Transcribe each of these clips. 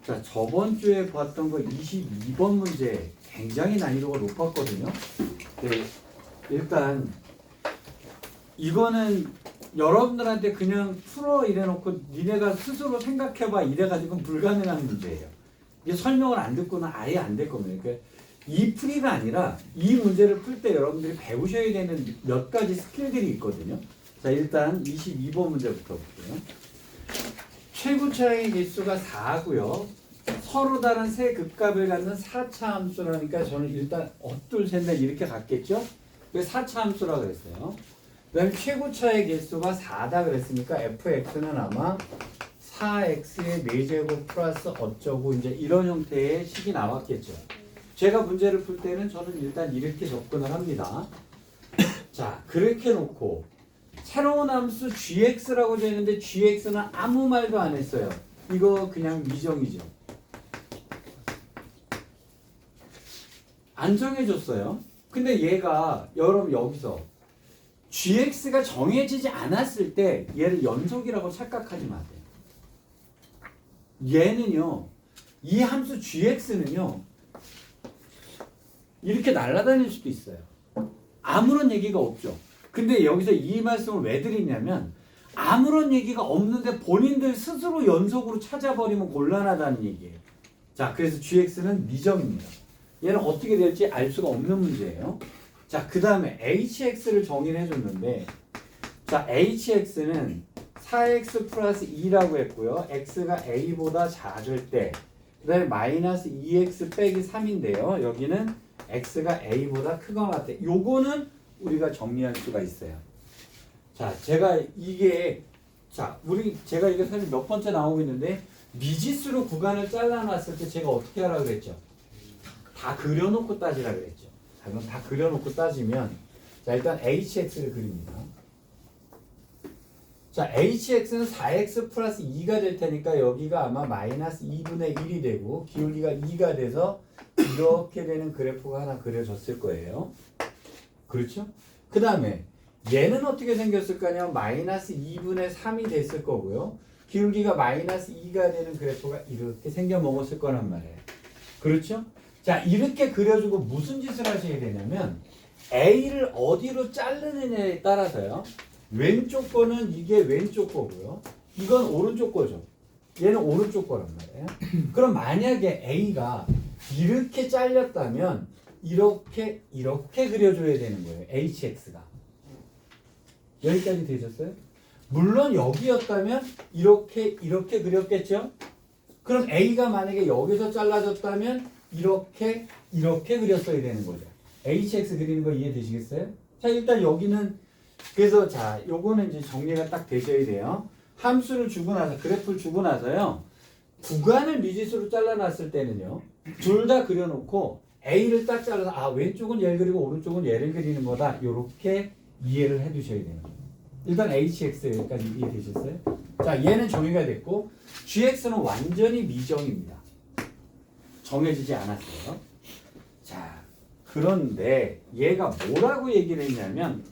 자, 저번 주에 봤던 거 22번 문제 굉장히 난이도가 높았거든요. 네, 일단 이거는 여러분들한테 그냥 풀어 이래놓고 니네가 스스로 생각해봐 이래가지고는 불가능한 문제예요. 이게 설명을 안 듣고는 아예 안 될 겁니다. 그러니까 이 풀이가 아니라 이 문제를 풀 때 여러분들이 배우셔야 되는 몇 가지 스킬들이 있거든요. 자, 일단 22번 문제부터 볼게요. 최고차의 개수가 4고요. 서로 다른 세 극값을 갖는 4차 함수라니까 저는 일단 둘, 셋, 넷 이렇게 갔겠죠? 왜 4차 함수라고 그랬어요? 그 다음에 최고차의 개수가 4다 그랬으니까 fx는 아마 4x의 4제곱 플러스 어쩌고 이제 이런 형태의 식이 나왔겠죠. 제가 문제를 풀 때는 저는 일단 이렇게 접근을 합니다. 자, 그렇게 놓고 새로운 함수 gx라고 되어 있는데 gx는 아무 말도 안 했어요. 이거 그냥 미정이죠. 안 정해줬어요. 근데 얘가 여러분 여기서 gx가 정해지지 않았을 때 얘를 연속이라고 착각하지 마세요. 얘는요, 이 함수 gx는요 이렇게 날아다닐 수도 있어요. 아무런 얘기가 없죠. 근데 여기서 이 말씀을 왜 드리냐면 아무런 얘기가 없는데 본인들 스스로 연속으로 찾아버리면 곤란하다는 얘기예요. 자, 그래서 gx는 미정입니다. 얘는 어떻게 될지 알 수가 없는 문제예요. 자, 그 다음에 hx를 정의를 해줬는데, 자, hx는 4x 플러스 2라고 했고요. x가 a보다 작을 때, 그 다음에 마이너스 2x 빼기 3인데요. 여기는 x가 a보다 크거나 같아. 요거는 우리가 정리할 수가 있어요. 자, 제가 이게, 제가 이게 사실 몇 번째 나오고 있는데, 미지수로 구간을 잘라놨을 때 제가 어떻게 하라고 그랬죠? 다 그려놓고 따지라 그랬죠. 자, 그럼 다 그려놓고 따지면, 자, 일단 hx를 그립니다. 자, hx는 4x 플러스 2가 될 테니까 여기가 아마 마이너스 2분의 1이 되고 기울기가 2가 돼서 이렇게 되는 그래프가 하나 그려졌을 거예요. 그렇죠? 그 다음에 얘는 어떻게 생겼을 거냐면 마이너스 2분의 3이 됐을 거고요. 기울기가 마이너스 2가 되는 그래프가 이렇게 생겨 먹었을 거란 말이에요. 그렇죠? 자, 이렇게 그려주고 무슨 짓을 하셔야 되냐면 A를 어디로 자르느냐에 따라서요. 왼쪽 거는 이게 왼쪽 거고요. 이건 오른쪽 거죠. 얘는 오른쪽 거란 말이에요. 그럼 만약에 A가 이렇게 잘렸다면 이렇게 그려줘야 되는 거예요. HX가. 여기까지 되셨어요? 물론 여기였다면 이렇게 그렸겠죠? 그럼 A가 만약에 여기서 잘라졌다면 이렇게 그렸어야 되는 거죠. HX 그리는 거 이해되시겠어요? 자, 일단 여기는 그래서 자, 요거는 이제 정리가 딱 되셔야 돼요. 함수를 주고 나서 그래프를 주고 나서요. 구간을 미지수로 잘라놨을 때는요. 둘 다 그려놓고 A를 딱 잘라서 아, 왼쪽은 얘를 그리고 오른쪽은 얘를 그리는 거다. 요렇게 이해를 해 두셔야 되는 거예요. 일단 HX 여기까지 이해되셨어요? 자, 얘는 정의가 됐고 GX는 완전히 미정입니다. 정해지지 않았어요. 자, 그런데 얘가 뭐라고 얘기를 했냐면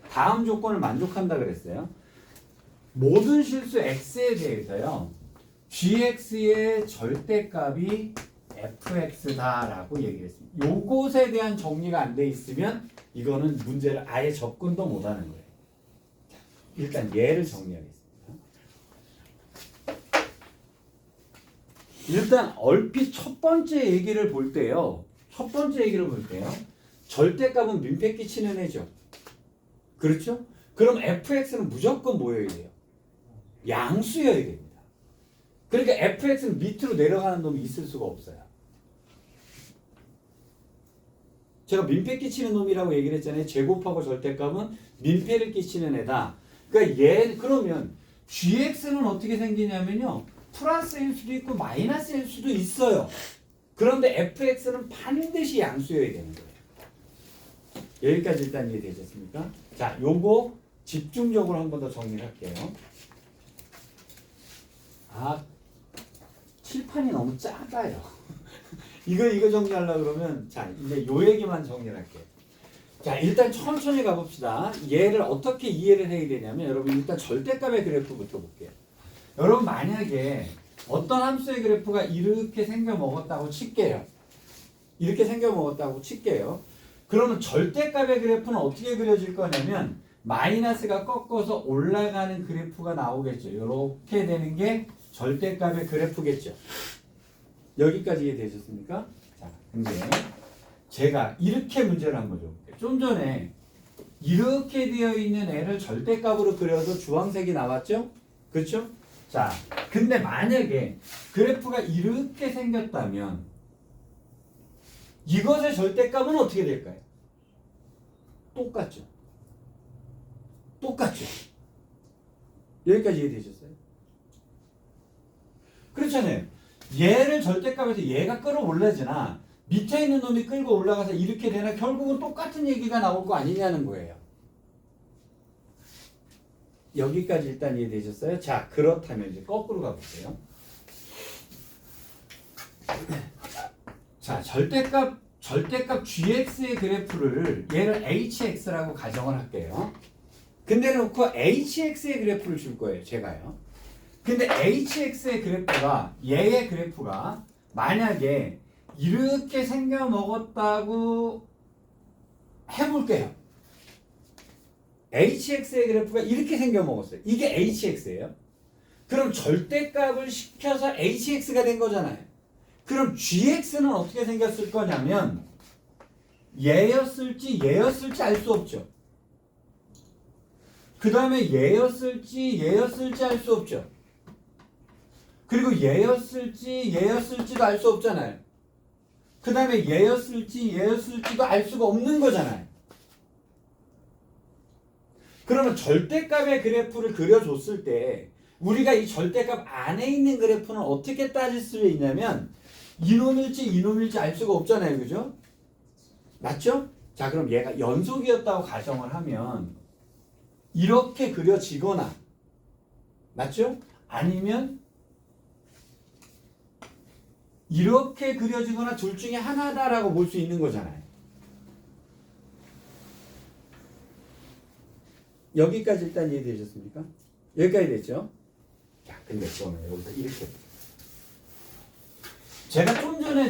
다음 조건을 만족한다 그랬어요. 모든 실수 x에 대해서요. gx의 절대값이 fx다라고 얘기했습니다. 요것에 대한 정리가 안 돼 있으면 이거는 문제를 아예 접근도 못 하는 거예요. 자, 일단 얘를 정리하겠습니다. 일단 얼핏 첫 번째 얘기를 볼 때요. 절대값은 민폐 끼치는 애죠. 그렇죠? 그럼 fx는 무조건 뭐여야 돼요? 양수여야 됩니다. 그러니까 fx는 밑으로 내려가는 놈이 있을 수가 없어요. 제가 민폐 끼치는 놈이라고 얘기를 했잖아요. 제곱하고 절대값은 민폐를 끼치는 애다. 그러니까 그러면 gx는 어떻게 생기냐면요. 플러스일 수도 있고 마이너스일 수도 있어요. 그런데 fx는 반드시 양수여야 되는 거예요. 여기까지 일단 이해되셨습니까? 자, 요거 집중적으로 한 번 더 정리를 할게요. 아, 칠판이 너무 작아요. 이거 정리하려고 그러면 자, 이제 요 얘기만 정리를 할게요. 자, 일단 천천히 가봅시다. 얘를 어떻게 이해를 해야 되냐면 여러분 일단 절대값의 그래프부터 볼게요. 여러분 만약에 어떤 함수의 그래프가 이렇게 생겨 먹었다고 칠게요. 이렇게 생겨 먹었다고 칠게요. 그러면 절대값의 그래프는 어떻게 그려질 거냐면 마이너스가 꺾어서 올라가는 그래프가 나오겠죠. 이렇게 되는 게 절대값의 그래프겠죠. 여기까지 이해되셨습니까? 자, 근데 제가 이렇게 문제를 한번 줘볼게요. 좀 전에 이렇게 되어 있는 애를 절대값으로 그려도 주황색이 나왔죠? 그렇죠? 자, 근데 만약에 그래프가 이렇게 생겼다면 이것의 절대값은 어떻게 될까요? 똑같죠? 똑같죠? 여기까지 이해되셨어요? 그렇잖아요. 얘를 절대값에서 얘가 끌어올라지나 밑에 있는 놈이 끌고 올라가서 이렇게 되나 결국은 똑같은 얘기가 나올 거 아니냐는 거예요. 여기까지 일단 이해되셨어요? 자, 그렇다면 이제 거꾸로 가볼게요. 자, 절대값 gx의 그래프를 얘를 hx라고 가정을 할게요. 근데 놓고 hx의 그래프를 줄 거예요, 제가요. 근데 hx의 그래프가 얘의 그래프가 만약에 이렇게 생겨 먹었다고 해볼게요. hx의 그래프가 이렇게 생겨 먹었어요. 이게 hx예요. 그럼 절대값을 시켜서 hx가 된 거잖아요. 그럼 gx는 어떻게 생겼을 거냐면 얘였을지 알 수 없죠. 그 다음에 얘였을지 알 수 없죠. 그리고 얘였을지도 알 수 없잖아요. 그 다음에 얘였을지도 알 수가 없는 거잖아요. 그러면 절대값의 그래프를 그려줬을 때 우리가 이 절대값 안에 있는 그래프는 어떻게 따질 수 있냐면 이놈일지 알 수가 없잖아요. 그죠? 맞죠? 자, 그럼 얘가 연속이었다고 가정을 하면 이렇게 그려지거나 맞죠? 아니면 이렇게 그려지거나 둘 중에 하나다라고 볼 수 있는 거잖아요. 여기까지 일단 이해되셨습니까? 여기까지 됐죠? 자, 근데 그러면 여기서 이렇게 제가 좀 전에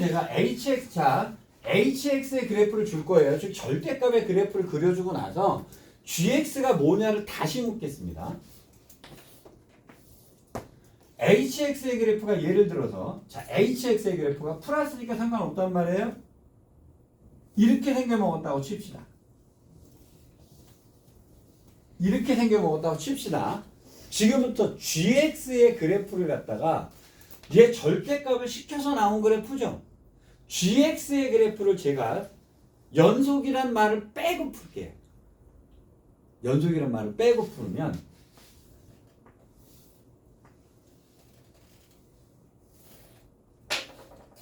hx의 그래프를 줄 거예요. 즉 절대값의 그래프를 그려주고 나서 gx가 뭐냐를 다시 묻겠습니다. hx의 그래프가 예를 들어서 자 hx의 그래프가 플러스니까 상관없단 말이에요. 이렇게 생겨먹었다고 칩시다. 이렇게 생겨먹었다고 칩시다. 지금부터 gx의 그래프를 갖다가 얘 절대값을 시켜서 나온 그래프죠. gx의 그래프를 제가 연속이란 말을 빼고 풀게요. 연속이란 말을 빼고 풀면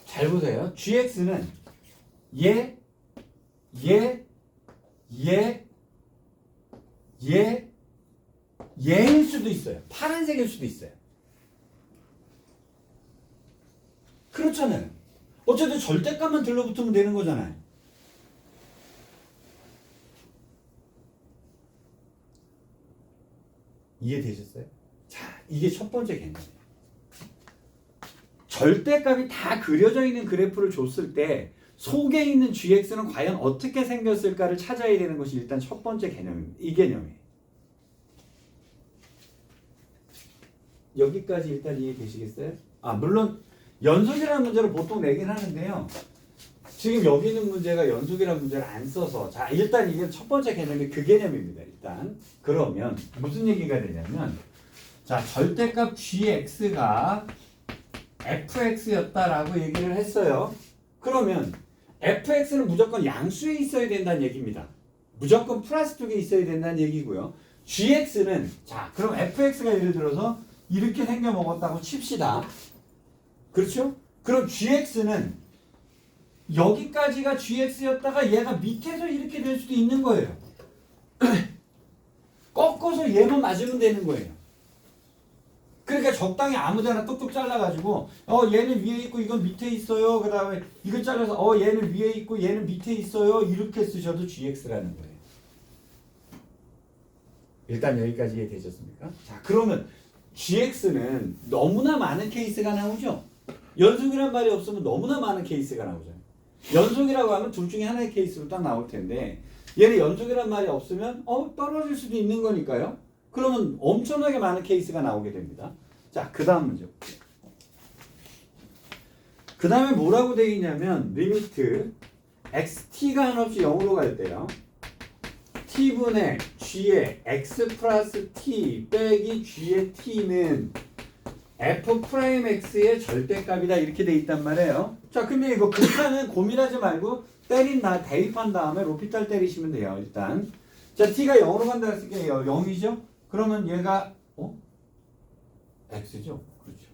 잘 보세요. gx는 얘일 수도 있어요. 파란색일 수도 있어요. 그렇잖아요. 어쨌든 절대값만 들러붙으면 되는 거잖아요. 이해되셨어요? 자, 이게 첫 번째 개념이에요. 절대값이 다 그려져 있는 그래프를 줬을 때 속에 있는 gx는 과연 어떻게 생겼을까를 찾아야 되는 것이 일단 첫 번째 개념입니다. 이 개념이에요. 여기까지 일단 이해되시겠어요? 물론 연속이라는 문제를 보통 내긴 하는데요. 지금 여기 있는 문제가 연속이라는 문제를 안 써서 자 일단 이게 첫 번째 개념이 그 개념입니다. 일단 그러면 무슨 얘기가 되냐면 자 절대값 gx가 fx였다라고 얘기를 했어요. 그러면 fx는 무조건 양수에 있어야 된다는 얘기입니다. 무조건 플러스 2개 있어야 된다는 얘기고요. gx는 자 그럼 fx가 예를 들어서 이렇게 생겨 먹었다고 칩시다. 그렇죠? 그럼 gx는 여기까지가 gx였다가 얘가 밑에서 이렇게 될 수도 있는 거예요. 꺾어서 얘만 맞으면 되는 거예요. 그러니까 적당히 아무데나 뚝뚝 잘라가지고 얘는 위에 있고 이건 밑에 있어요. 그 다음에 이걸 잘라서 얘는 위에 있고 얘는 밑에 있어요. 이렇게 쓰셔도 gx라는 거예요. 일단 여기까지 이해되셨습니까? 자 그러면 gx는 너무나 많은 케이스가 나오죠. 연속이란 말이 없으면 너무나 많은 케이스가 나오잖아요. 연속이라고 하면 둘 중에 하나의 케이스로 딱 나올 텐데 얘는 연속이란 말이 없으면 떨어질 수도 있는 거니까요. 그러면 엄청나게 많은 케이스가 나오게 됩니다. 자, 그 다음 문제. 그 다음에 뭐라고 되어 있냐면 리미트 xt가 한없이 0으로 갈 때요. t분의 g의 x 플러스 t 빼기 g의 t는 f'x의 절대값이다 이렇게 돼 있단 말이에요. 자, 근데 이거 극한은 고민하지 말고 대입한 다음에 로피탈 때리시면 돼요. 일단 자, t가 0으로 간다 했으니까 0이죠? 그러면 얘가 x죠? 그렇죠.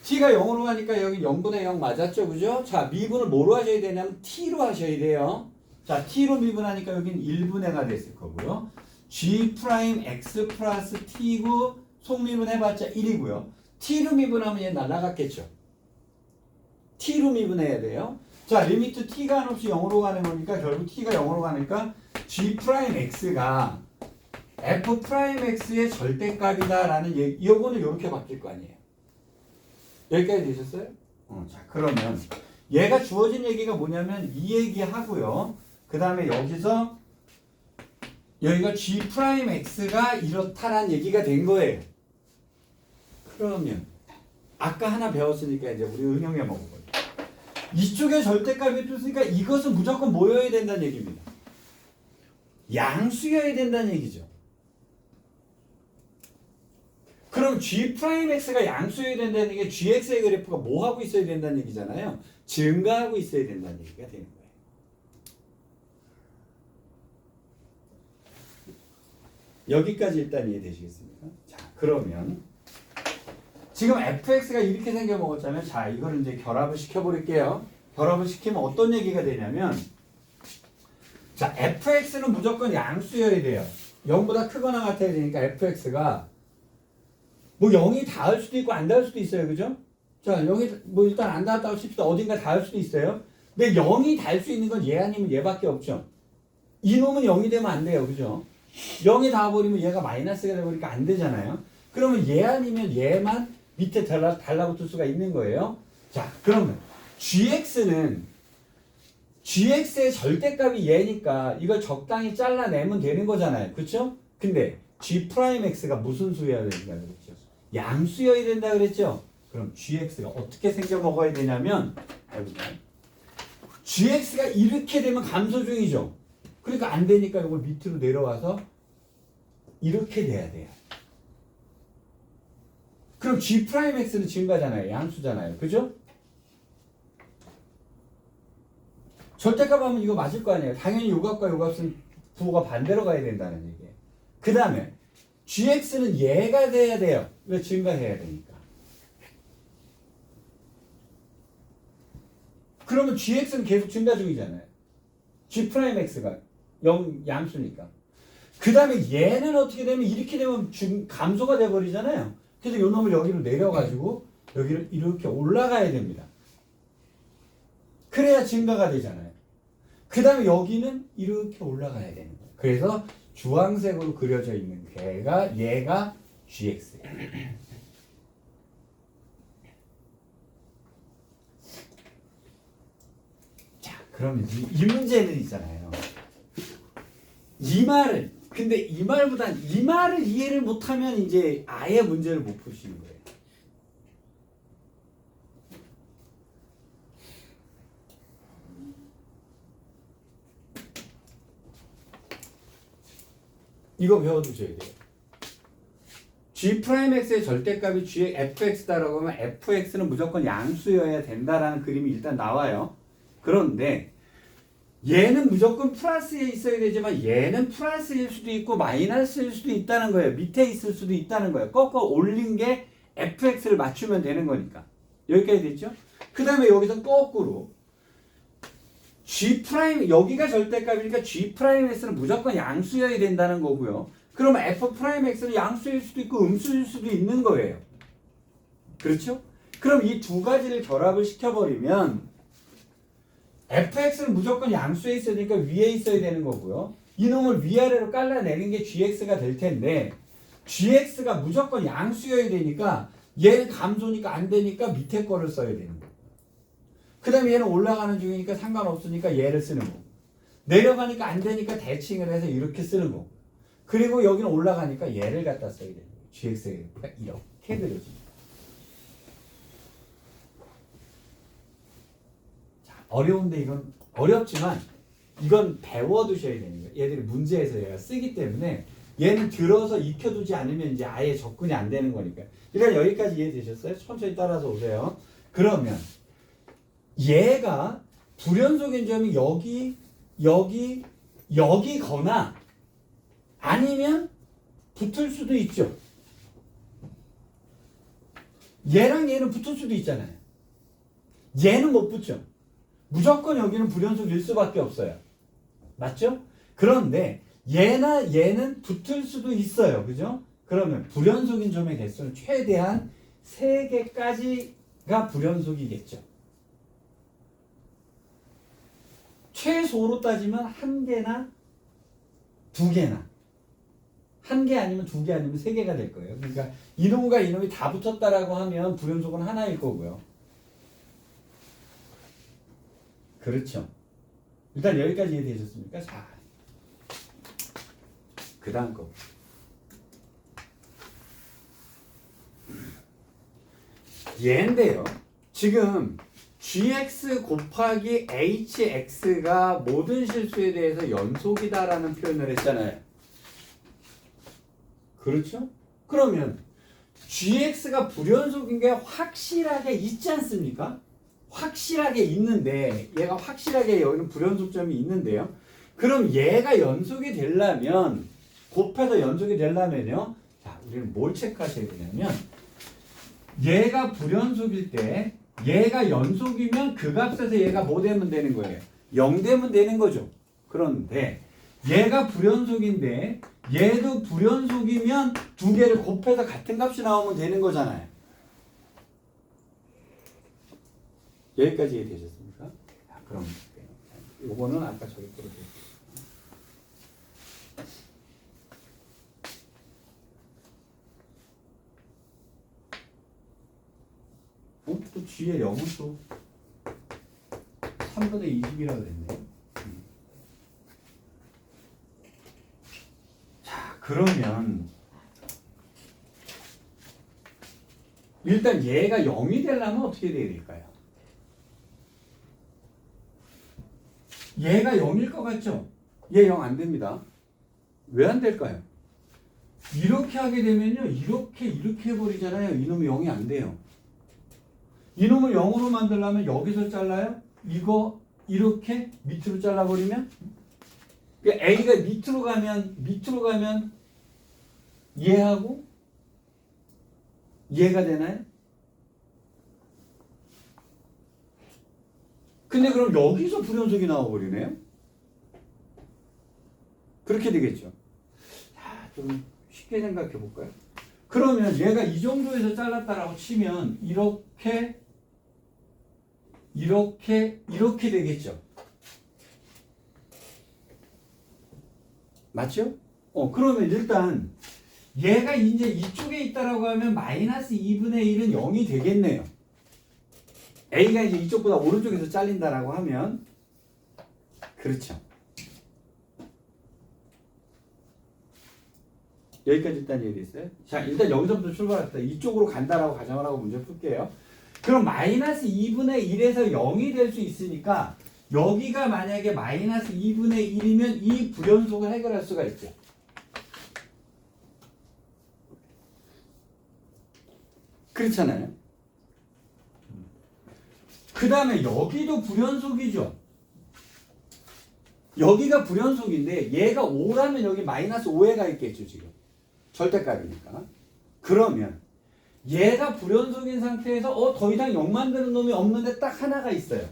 t가 0으로 가니까 여기 0분의 0 맞았죠? 그죠? 자, 미분을 뭐로 하셔야 되냐면 t로 하셔야 돼요. 자, t로 미분하니까 여기는 1분의가 됐을 거고요. g 프라임 x 플러스 t고 속미분 해봤자 1이고요. t로 미분하면 얘 날아갔겠죠. t로 미분해야 돼요. 자, 리미트 t가 한없이 0으로 가는 거니까 결국 t가 0으로 가니까 g 프라임 x가 f 프라임 x의 절대값이다라는 얘기. 이거는 이렇게 바뀔 거 아니에요. 여기까지 되셨어요? 자, 그러면 얘가 주어진 얘기가 뭐냐면 이 얘기 하고요. 그 다음에 여기서 여기가 g 프라임 x가 이렇다란 얘기가 된 거예요. 그러면 아까 하나 배웠으니까 이제 우리 응용해 먹어보죠. 이쪽에 절대값이 줬으니까 이것은 무조건 뭐여야 된다는 얘기입니다. 양수여야 된다는 얘기죠. 그럼 g 프라임 x가 양수여야 된다는 게 gx의 그래프가 뭐 하고 있어야 된다는 얘기잖아요. 증가하고 있어야 된다는 얘기가 되는 거예요. 여기까지 일단 이해되시겠습니까? 자, 그러면 지금 fx가 이렇게 생겨 먹었잖아요. 자, 이걸 이제 결합을 시켜버릴게요. 결합을 시키면 어떤 얘기가 되냐면 자, fx는 무조건 양수여야 돼요. 0보다 크거나 같아야 되니까 fx가 뭐 0이 닿을 수도 있고 안 닿을 수도 있어요. 그죠? 자, 0이 뭐 일단 안 닿았다고 칩시다. 어딘가 닿을 수도 있어요. 근데 0이 닿을 수 있는 건 얘 아니면 얘밖에 없죠. 이놈은 0이 되면 안 돼요. 그죠? 0이 닿아버리면 얘가 마이너스가 되버리니까 안 되잖아요. 그러면 얘 아니면 얘만 밑에 달라붙을 수가 있는 거예요. 자, 그러면 gx는 gx의 절대값이 얘니까 이걸 적당히 잘라내면 되는 거잖아요. 그렇죠? 근데 g 프라임 x가 무슨 수여야 된다 그랬죠? 양수여야 된다 그랬죠? 그럼 gx가 어떻게 생겨 먹어야 되냐면 gx가 이렇게 되면 감소 중이죠. 그러니까 안 되니까 이걸 밑으로 내려와서 이렇게 돼야 돼요. 그럼 g 프라임 x는 증가잖아요. 양수잖아요. 그죠? 절대값 하면 이거 맞을 거 아니에요. 당연히 요 값과 요 값은 부호가 반대로 가야 된다는 얘기예요. 그 다음에 gx는 얘가 돼야 돼요. 왜? 증가해야 되니까. 그러면 gx는 계속 증가 중이잖아요. g 프라임 x가 0 양수니까. 그 다음에 얘는 어떻게 되면 이렇게 되면 감소가 돼버리잖아요. 그래서 요 놈을 여기로 내려가지고 여기를 이렇게 올라가야 됩니다. 그래야 증가가 되잖아요. 그 다음에 여기는 이렇게 올라가야 되는 거예요. 그래서 주황색으로 그려져 있는 얘가 gx예요. 자, 그러면 이 문제는 있잖아요. 근데 이 말을 이해를 못하면 이제 아예 문제를 못 푸시는 거예요. 이거 배워두셔야 돼요. g'x의 절대값이 g의 fx다라고 하면 fx는 무조건 양수여야 된다라는 그림이 일단 나와요. 그런데 얘는 무조건 플러스에 있어야 되지만 얘는 플러스일 수도 있고 마이너스일 수도 있다는 거예요. 밑에 있을 수도 있다는 거예요. 거꾸로 올린 게 fx를 맞추면 되는 거니까. 여기까지 됐죠? 그 다음에 여기서 거꾸로 g 프라임 여기가 절대값이니까 g 프라임 x는 무조건 양수여야 된다는 거고요. 그러면 f 프라임 x는 양수일 수도 있고 음수일 수도 있는 거예요. 그렇죠? 그럼 이 두 가지를 결합을 시켜버리면 fx는 무조건 양수에 있어야 되니까 위에 있어야 되는 거고요. 이놈을 위아래로 깔라내는 게 gx가 될 텐데 gx가 무조건 양수여야 되니까 얘는 감소니까 안 되니까 밑에 거를 써야 되는 거예요. 그 다음에 얘는 올라가는 중이니까 상관없으니까 얘를 쓰는 거고, 내려가니까 안 되니까 대칭을 해서 이렇게 쓰는 거고, 그리고 여기는 올라가니까 얘를 갖다 써야 되는 거예요. gx의 그래프가 이렇게 그려집니다. 자, 어려운데 이건 어렵지만 이건 배워두셔야 되는 거예요. 얘들이 문제에서 얘가 쓰기 때문에 얘는 들어서 익혀두지 않으면 이제 아예 접근이 안 되는 거니까. 일단 여기까지 이해되셨어요? 천천히 따라서 오세요. 그러면 얘가 불연속인 점이 여기거나 아니면 붙을 수도 있죠. 얘랑 얘는 붙을 수도 있잖아요. 얘는 못 붙죠. 무조건 여기는 불연속일 수밖에 없어요. 맞죠? 그런데 얘나 얘는 붙을 수도 있어요. 그죠? 그러면 불연속인 점의 개수는 최대한 3개까지가 불연속이겠죠. 최소로 따지면 1개나 2개나 1개 아니면 2개 아니면 3개가 될 거예요. 그러니까 이놈과 이놈이 다 붙었다라고 하면 불연속은 하나일 거고요. 그렇죠. 일단 여기까지 이해되셨습니까? 자, 그 다음 거. 얘인데요. 지금 gx 곱하기 hx가 모든 실수에 대해서 연속이다라는 표현을 했잖아요. 그렇죠? 그러면 gx가 불연속인 게 확실하게 있지 않습니까? 확실하게 있는데, 얘가 확실하게 여기는 불연속점이 있는데요. 그럼 얘가 연속이 되려면, 곱해서 연속이 되려면요. 자, 우리는 뭘 체크하셔야 되냐면, 얘가 불연속일 때, 얘가 연속이면 그 값에서 얘가 뭐 되면 되는 거예요? 0 되면 되는 거죠. 그런데 얘가 불연속인데 얘도 불연속이면 2개를 곱해서 같은 값이 나오면 되는 거잖아요. 여기까지 이해되셨습니까? 자, 그럼 요거는 아까 저기 거로 돼요. 또 G의 0은 또 3분의 20이라고 그랬네. 자, 그러면 일단 얘가 0이 되려면 어떻게 돼야 될까요? 얘가 0일 것 같죠? 얘 0 안 됩니다. 왜 안 될까요? 이렇게 하게 되면요. 이렇게 해버리잖아요. 이놈이 0이 안 돼요. 이놈을 0으로 만들려면 여기서 잘라요? 이거 이렇게 밑으로 잘라버리면? A가 밑으로 가면 얘하고 얘가 되나요? 근데 그럼 여기서 불연속이 나와버리네요? 그렇게 되겠죠. 자, 좀 쉽게 생각해 볼까요? 그러면 얘가 이 정도에서 잘랐다라고 치면 이렇게 되겠죠. 맞죠? 그러면 일단 얘가 이제 이쪽에 있다라고 하면 마이너스 2분의 1은 0이 되겠네요. A가 이제 이쪽보다 오른쪽에서 잘린다라고 하면 그렇죠. 여기까지 일단 이해됐어요? 자, 일단 여기서부터 출발합시다. 이쪽으로 간다라고 가정을 하고 문제 풀게요. 그럼 마이너스 2분의 1에서 0이 될 수 있으니까 여기가 만약에 마이너스 2분의 1이면 이 불연속을 해결할 수가 있죠. 그렇잖아요. 그 다음에 여기도 불연속이죠. 여기가 불연속인데 얘가 5라면 여기 마이너스 5에가 있겠죠. 지금 절대값이니까. 그러면 얘가 불연속인 상태에서 더 이상 0 만드는 놈이 없는데 딱 하나가 있어요.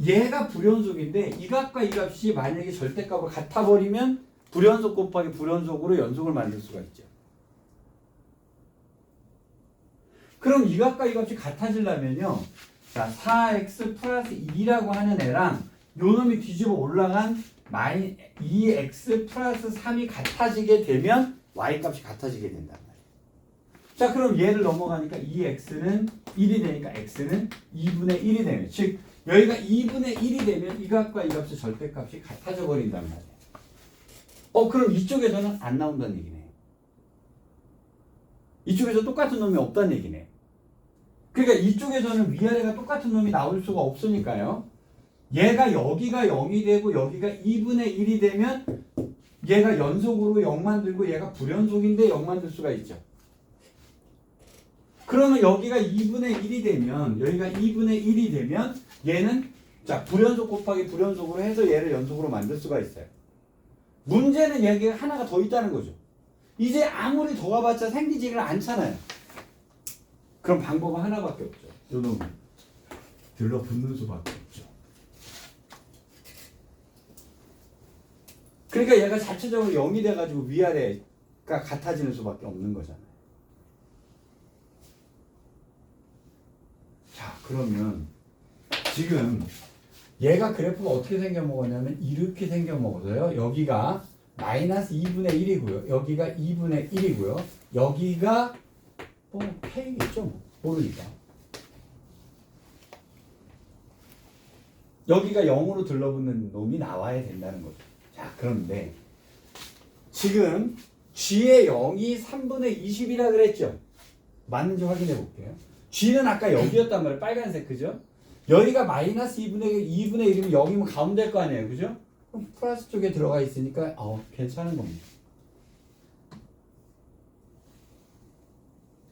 얘가 불연속인데 이 값과 이 값이 만약에 절대값을 같아버리면 불연속 곱하기 불연속으로 연속을 만들 수가 있죠. 그럼 이 값과 이 값이 같아지려면요. 자, 4x 플러스 2라고 하는 애랑 요 놈이 뒤집어 올라간 2x 플러스 3이 같아지게 되면 y 값이 같아지게 된단 말이에요. 자, 그럼 얘를 넘어가니까 이 x는 1이 되니까 x는 2분의 1이 되면, 즉 여기가 2분의 1이 되면 이 값과 이 값의 절대값이 같아져 버린단 말이에요. 그럼 이쪽에서는 안 나온다는 얘기네요. 이쪽에서 똑같은 놈이 없다는 얘기네요. 그러니까 이쪽에서는 위아래가 똑같은 놈이 나올 수가 없으니까요. 얘가 여기가 0이 되고 여기가 2분의 1이 되면 얘가 연속으로 0 만들고 얘가 불연속인데 0 만들 수가 있죠. 그러면 여기가 2분의 1이 되면 여기가 2분의 1이 되면 얘는 자 불연속 곱하기 불연속으로 해서 얘를 연속으로 만들 수가 있어요. 문제는 얘가 하나가 더 있다는 거죠. 이제 아무리 더 가봤자 생기지를 않잖아요. 그럼 방법은 하나밖에 없죠. 요놈 들러붙는 수밖에 없죠. 그러니까 얘가 자체적으로 0이 돼가지고 위아래가 같아지는 수밖에 없는 거잖아요. 자, 그러면 지금 얘가 그래프가 어떻게 생겨먹었냐면 이렇게 생겨먹어서요. 여기가 마이너스 2분의 1이고요. 여기가 2분의 1이고요. 여기가 뭐 K겠죠? 뭐. 모르니까. 여기가 0으로 들러붙는 놈이 나와야 된다는 거죠. 자, 그런데 지금 G의 0이 3분의 20이라 그랬죠? 맞는지 확인해 볼게요. G는 아까 여기였단 말이에요. 빨간색, 그죠? 여기가 마이너스 2분의 1이면 0이면 가운데일 거 아니에요. 그죠? 그럼 플러스 쪽에 들어가 있으니까 괜찮은 겁니다.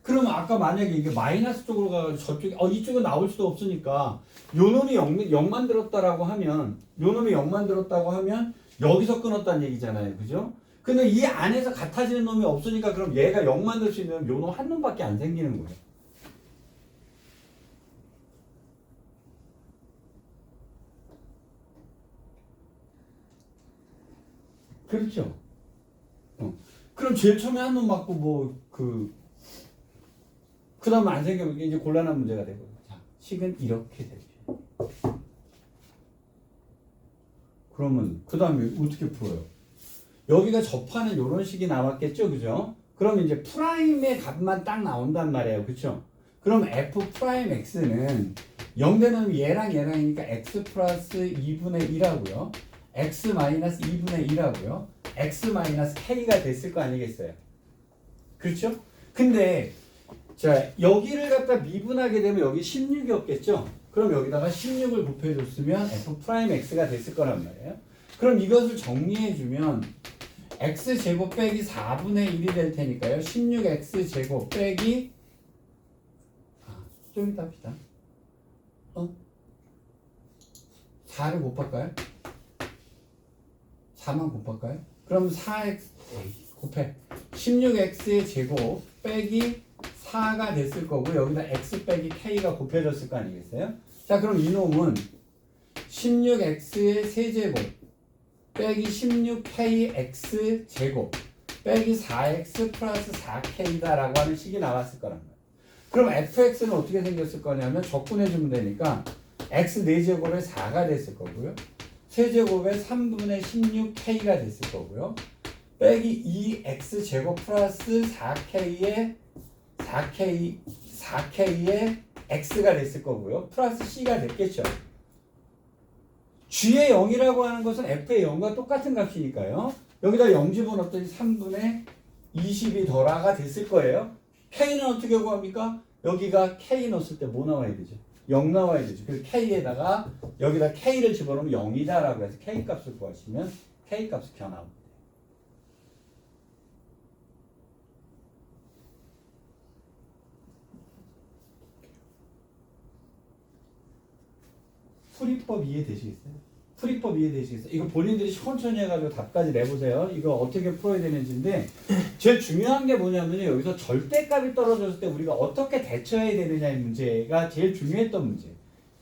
그러면 아까 만약에 이게 마이너스 쪽으로 가서 저쪽에 이쪽은 나올 수도 없으니까 요 놈이 0 만들었다라고 하면 요 놈이 0 만들었다고 하면 여기서 끊었다는 얘기잖아요. 그죠? 근데 이 안에서 같아지는 놈이 없으니까 그럼 얘가 0 만들 수 있는 요 놈 한 놈밖에 안 생기는 거예요. 그렇죠? 그럼 제일 처음에 한 놈 맞고 그 다음에 안 생기면 이제 곤란한 문제가 되거든요. 자, 식은 이렇게 되죠. 그러면 그 다음에 어떻게 풀어요? 여기가 접하는 이런 식이 나왔겠죠, 그죠? 그럼 이제 프라임의 값만 딱 나온단 말이에요, 그렇죠? 그럼 f 프라임 x는 0 되면 얘랑 얘랑이니까 x 플러스 2분의 1하고요, x 마이너스 2분의 1하고요, x 마이너스 k가 됐을 거 아니겠어요? 그렇죠? 근데 자, 여기를 갖다 미분하게 되면 여기 16이었겠죠? 그럼 여기다가 16을 곱해줬으면 f 프라임 x가 됐을 거란 말이에요. 그럼 이것을 정리해주면 x제곱 빼기 4분의 1이 될 테니까요. 16x제곱 빼기 좀 이따 합시다. 4를 곱할까요? 4만 곱할까요? 그럼 4x 곱해 16x의 제곱 빼기 4가 됐을 거고 여기다 x 빼기 k가 곱해졌을 거 아니겠어요? 자, 그럼 이놈은 16x의 세제곱 빼기 16kx 제곱 빼기 4x 플러스 4k다 라고 하는 식이 나왔을 거란 말이에요. 그럼 fx는 어떻게 생겼을 거냐면 적분해주면 되니까 x 4제곱에 4가 됐을 거고요, 세제곱에 3분의 16k가 됐을 거고요, 빼기 2x 제곱 플러스 4k에 4k에 x가 됐을 거고요, 플러스 c가 됐겠죠. g의 0이라고 하는 것은 f의 0과 똑같은 값이니까요. 여기다 0 집어넣었더니 3분의 20이 더라가 됐을 거예요. k는 어떻게 구합니까? 여기가 k 넣었을 때 뭐 나와야 되죠? 0 나와야 되죠. 그래서 k에다가 여기다 k를 집어넣으면 0이다 라고 해서 k 값을 구하시면 k 값을 겨나옵니다. 풀이법 이해되시겠어요? 풀이법 이해되시겠어요? 이거 본인들이 천천히 해가지고 답까지 내보세요. 이거 어떻게 풀어야 되는지인데 제일 중요한 게 뭐냐면요, 여기서 절대값이 떨어졌을 때 우리가 어떻게 대처해야 되느냐의 문제가 제일 중요했던 문제.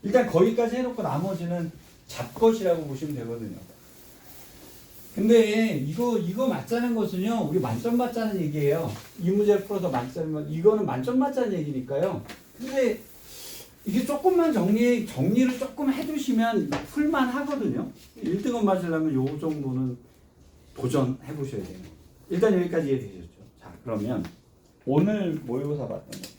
일단 거기까지 해놓고 나머지는 잡것이라고 보시면 되거든요. 근데 이거 맞자는 것은요, 우리 만점 맞자는 얘기예요. 이 문제를 풀어서 만점, 이거는 만점 맞자는 얘기니까요. 근데 이게 조금만 정리를 조금 해두시면 풀만 하거든요. 1등급 맞으려면 요 정도는 도전해 보셔야 돼요. 일단 여기까지 이해되셨죠? 그러면 오늘 모의고사 봤던 것들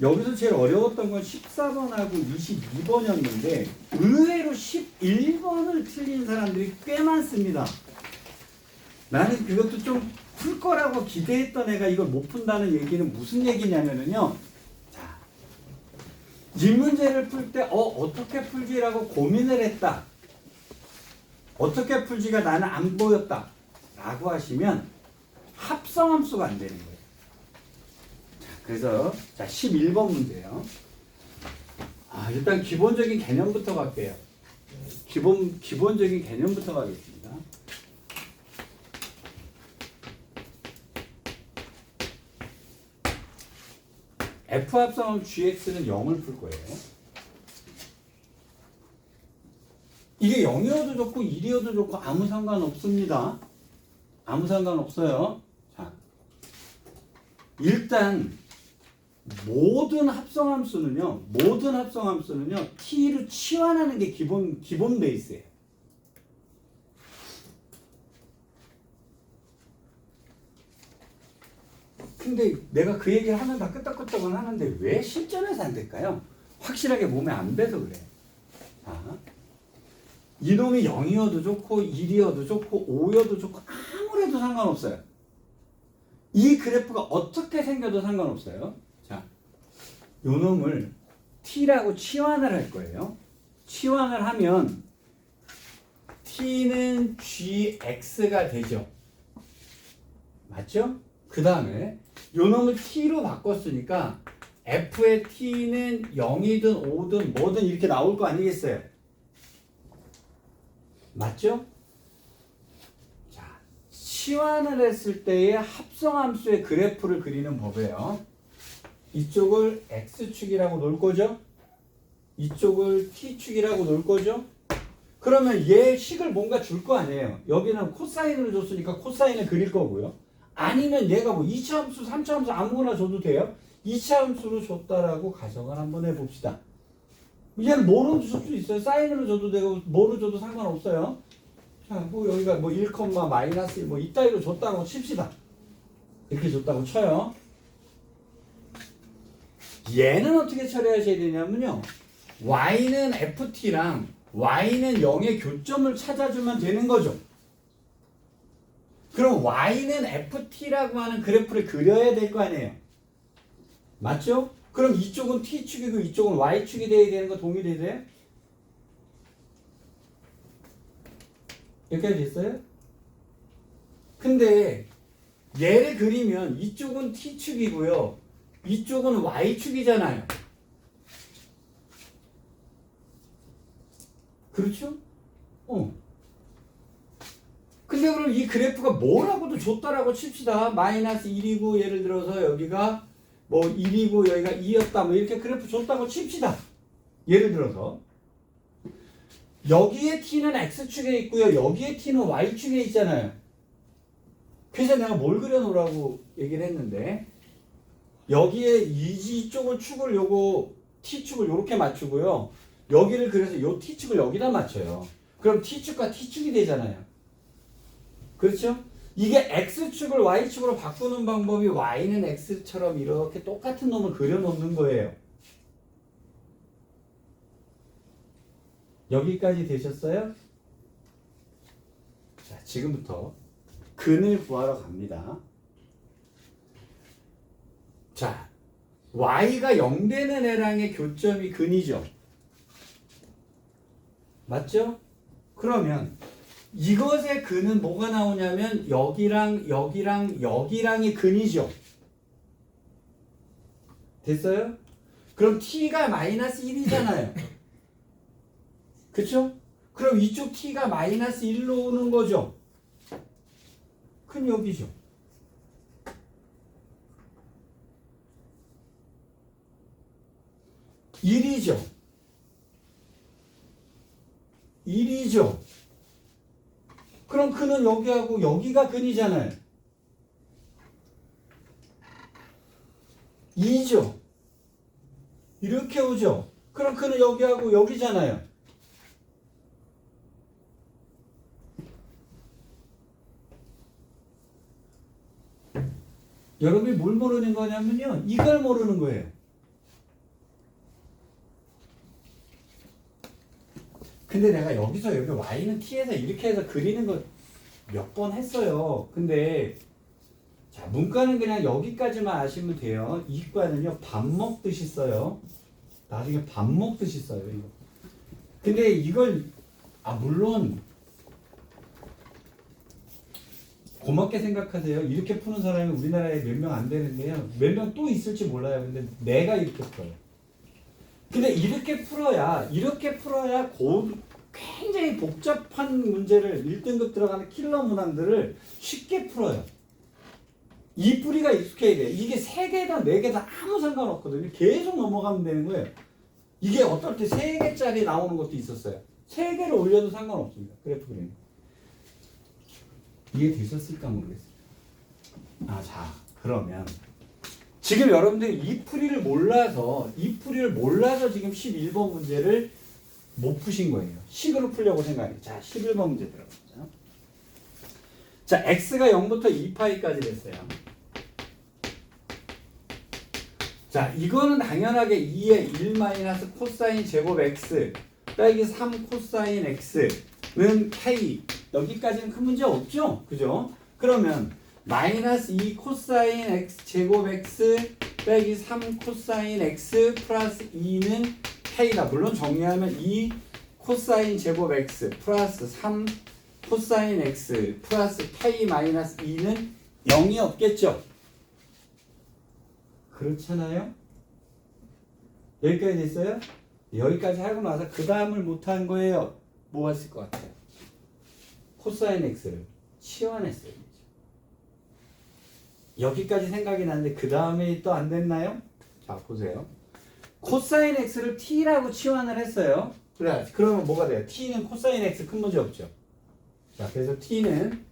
여기서 제일 어려웠던 건 14번하고 22번이었는데 의외로 11번을 틀린 사람들이 꽤 많습니다. 나는 그것도 좀 풀 거라고 기대했던 애가 이걸 못 푼다는 얘기는 무슨 얘기냐면요. 자, 이 문제를 풀 때 어떻게 풀지라고 고민을 했다. 어떻게 풀지가 나는 안 보였다. 라고 하시면 합성함수가 안 되는 거예요. 그래서 자 11번 문제예요. 일단 기본적인 개념부터 갈게요. 기본적인 개념부터 가겠습니다. F 합성함 gx는 0을 풀 거예요. 이게 0이어도 좋고 1이어도 좋고 아무 상관없습니다. 아무 상관없어요. 자, 일단 모든 합성함수는요. t로 치환하는 게 기본 베이스예요. 근데 내가 그 얘기를 하면 다 끄떡끄떡은 하는데 왜 실전에서 안 될까요? 확실하게 몸에 안 배서 그래요. 자, 이놈이 0이어도 좋고 1이어도 좋고 5여도 좋고 아무래도 상관없어요. 이 그래프가 어떻게 생겨도 상관없어요. 자, 요 놈을 t라고 치환을 할 거예요. 치환을 하면 t는 gx가 되죠. 맞죠? 그 다음에 요 놈을 t로 바꿨으니까 f의 t는 0이든 5든 뭐든 이렇게 나올 거 아니겠어요? 맞죠? 자, 치환을 했을 때의 합성함수의 그래프를 그리는 법이에요. 이쪽을 x축이라고 놓을 거죠? 이쪽을 t축이라고 놓을 거죠? 그러면 얘 식을 뭔가 줄 거 아니에요. 여기는 코사인으로 줬으니까 코사인을 그릴 거고요. 아니면 얘가 뭐 2차 함수, 3차 함수 아무거나 줘도 돼요. 2차 함수로 줬다라고 가정을 한번 해봅시다. 얘는 뭐로 줄 수 있어요. 사인으로 줘도 되고 뭐로 줘도 상관없어요. 자, 뭐 여기가 뭐 1, 마이너스 1 뭐 이따위로 줬다고 칩시다. 이렇게 줬다고 쳐요. 얘는 어떻게 처리하셔야 되냐면요. y는 ft랑 y는 0의 교점을 찾아주면 되는 거죠. 그럼 y는 ft라고 하는 그래프를 그려야 될 거 아니에요. 맞죠? 그럼 이쪽은 t축이고 이쪽은 y축이 돼야 되는 거 동일해요? 여기까지 됐어요? 근데 얘를 그리면 이쪽은 t축이고요. 이쪽은 y축이잖아요. 그렇죠? 근데 그럼 이 그래프가 뭐라고도 줬다라고 칩시다. 마이너스 1이고 예를 들어서 여기가 뭐 1이고 여기가 2였다. 뭐 이렇게 그래프 줬다고 칩시다. 예를 들어서 여기에 t는 x축에 있고요. 여기에 t는 y축에 있잖아요. 그래서 내가 뭘 그려놓으라고 얘기를 했는데 여기에 이쪽을 축을 요거 t축을 이렇게 맞추고요. 여기를 그래서 요 t축을 여기다 맞춰요. 그럼 t축과 t축이 되잖아요. 그렇죠? 이게 x축을 y축으로 바꾸는 방법이 y는 x처럼 이렇게 똑같은 놈을 그려놓는 거예요. 여기까지 되셨어요? 자, 지금부터 근을 구하러 갑니다. 자, y가 0 되는 애랑의 교점이 근이죠. 맞죠? 그러면 이것의 근은 뭐가 나오냐면 여기랑 여기랑 여기랑이 근이죠. 됐어요? 그럼 t가 마이너스 1이잖아요. 그쵸? 그럼 이쪽 t가 마이너스 1로 오는 거죠. 그럼 여기죠. 일이죠. 1이죠. 그럼 근은 여기하고 여기가 근이잖아요. 2죠. 이렇게 오죠. 그럼 근은 여기하고 여기잖아요. 여러분이 뭘 모르는 거냐면요. 이걸 모르는 거예요. 근데 내가 여기서 여기 y는 t에서 이렇게 해서 그리는 거 몇 번 했어요. 근데 자, 문과는 그냥 여기까지만 아시면 돼요. 이과는요, 밥 먹듯이 써요. 나중에 밥 먹듯이 써요, 이거. 근데 이걸, 물론, 고맙게 생각하세요. 이렇게 푸는 사람이 우리나라에 몇 명 안 되는데요. 몇 명 또 있을지 몰라요. 근데 내가 이렇게 풀어요. 근데 이렇게 풀어야 굉장히 복잡한 문제를 1등급 들어가는 킬러 문항들을 쉽게 풀어요. 이 뿌리가 익숙해야 돼. 이게 3개다 4개다 아무 상관없거든요. 계속 넘어가면 되는 거예요. 이게 어떨 때 3개짜리 나오는 것도 있었어요. 3개를 올려도 상관없습니다. 그래프 그림. 이해되셨을까 모르겠어요. 자, 그러면 지금 여러분들이 이 풀이를 몰라서 지금 11번 문제를 못 푸신 거예요. 식으로 풀려고 생각해요. 자, 11번 문제 들어가죠. 자, x가 0부터 2파이까지 됐어요. 자, 이거는 당연하게 2의 1 마이너스 코사인 제곱 x 빼기 3 코사인 x는 k. 여기까지는 큰 문제 없죠? 그죠? 그러면 마이너스 2 코사인 x 제곱 x 빼기 3 코사인 x 플러스 2는 k다. 물론 정리하면 2 코사인 제곱 x 플러스 3 코사인 x 플러스 k 마이너스 2는 0이 없겠죠? 그렇잖아요? 여기까지 됐어요? 여기까지 하고 나서 그 다음을 못한 거예요. 뭐가 있을 것 같아요? 코사인 x를 치환했어요. 여기까지 생각이 나는데 그 다음에 또 안 됐나요? 자, 보세요. 코사인 x를 t라고 치환을 했어요. 그래, 그러면 뭐가 돼요? t는 코사인 x 큰 문제 없죠? 자, 그래서 t는